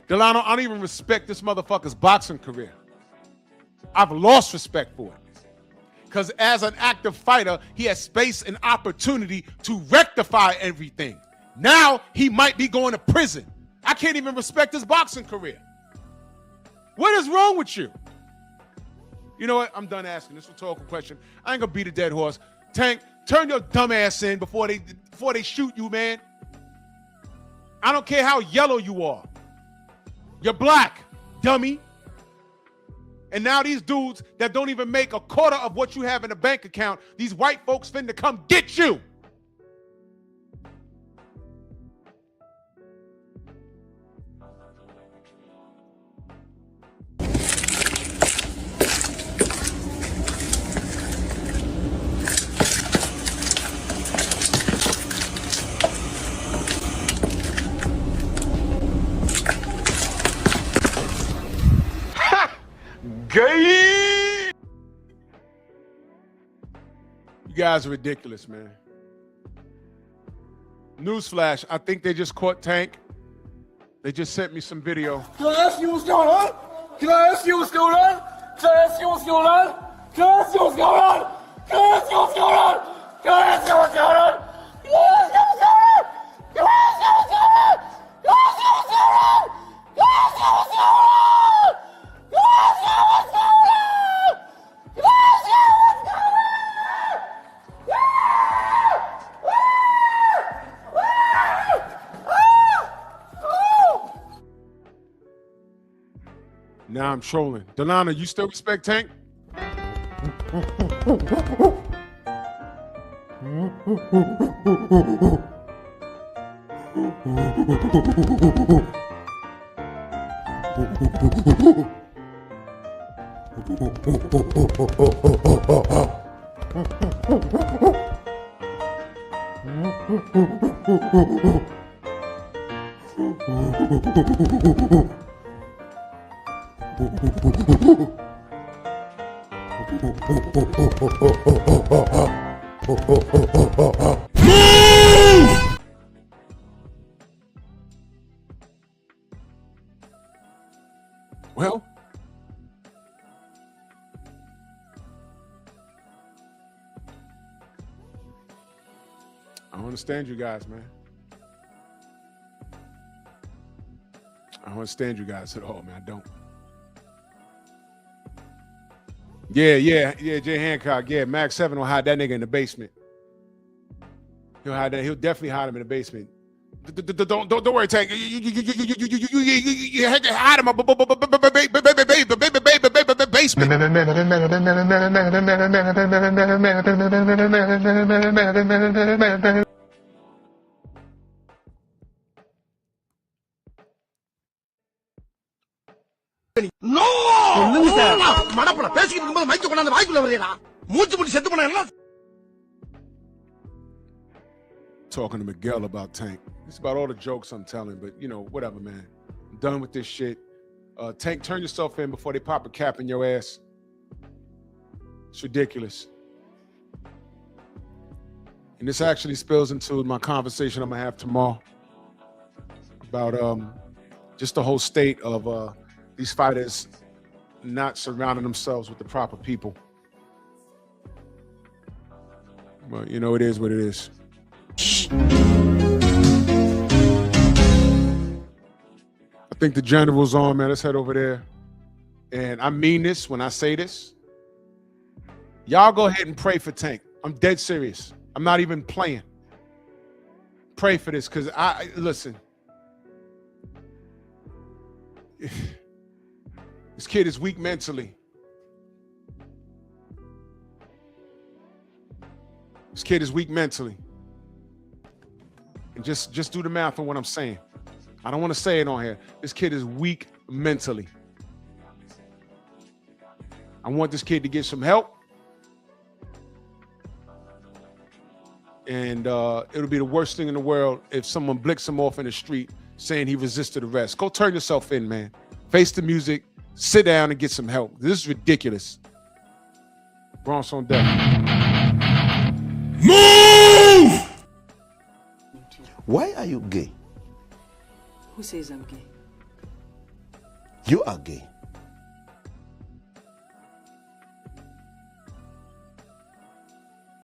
Delano, I don't even respect this motherfucker's boxing career. I've lost respect for it. Because as an active fighter, he has space and opportunity to rectify everything. Now he might be going to prison. I can't even respect his boxing career. What is wrong with you? You know what? I'm done asking this rhetorical question. I ain't gonna beat a dead horse. Tank, turn your dumb ass in before they shoot you, man. I don't care how yellow you are. You're black, dummy. And now these dudes that don't even make a quarter of what you have in a bank account, these white folks finna come get you. Gay! You guys are ridiculous, man. Newsflash, I think they just caught Tank. They just sent me some video. Can I ask you what's going on? Can I ask you what's going on? Can I ask you what's going on? Can I ask you what's going on? Can I ask you what's going on? Can I ask you what's going on? Can I ask you what's going on? Can I ask you what's going on? Can I ask you what's going on? Can I ask you what's going on? Now I'm trolling. Delano, you still respect Tank? Well, I don't understand you guys, man. I don't understand you guys at all, man. I don't. Yeah, Jay Hancock. Yeah, Max 7 will hide that nigga in the basement. He'll definitely hide him in the basement. Don't worry, Tank. You had to hide in my basement. No! மடப்பட பேசிக்கிட்டு இருக்கும்போது மைக்க கொண்டாந்து வாய்க்குள்ள வரையடா. மூச்சு முடி செத்து போனா என்ன? Talking to Miguel about Tank. It's about all the jokes I'm telling, but you know, whatever, man. I'm done with this shit. Tank, turn yourself in before they pop a cap in your ass. It's ridiculous. And this actually spills into my conversation I'm gonna have tomorrow about just the whole state of these fighters not surrounding themselves with the proper people. But you know, it is what it is. I think the general's on, man. Let's head over there. And I mean this when I say this. Y'all go ahead and pray for Tank. I'm dead serious. I'm not even playing. Pray for this, because listen. This kid is weak mentally. This kid is weak mentally. And just do the math on what I'm saying. I don't want to say it on here. This kid is weak mentally. I want this kid to get some help. And it'll be the worst thing in the world if someone blicks him off in the street saying he resisted arrest. Go turn yourself in, man. Face the music. Sit down and get some help. This is ridiculous. Bronx on deck. Move! Why are you gay? Who says I'm gay? You are gay.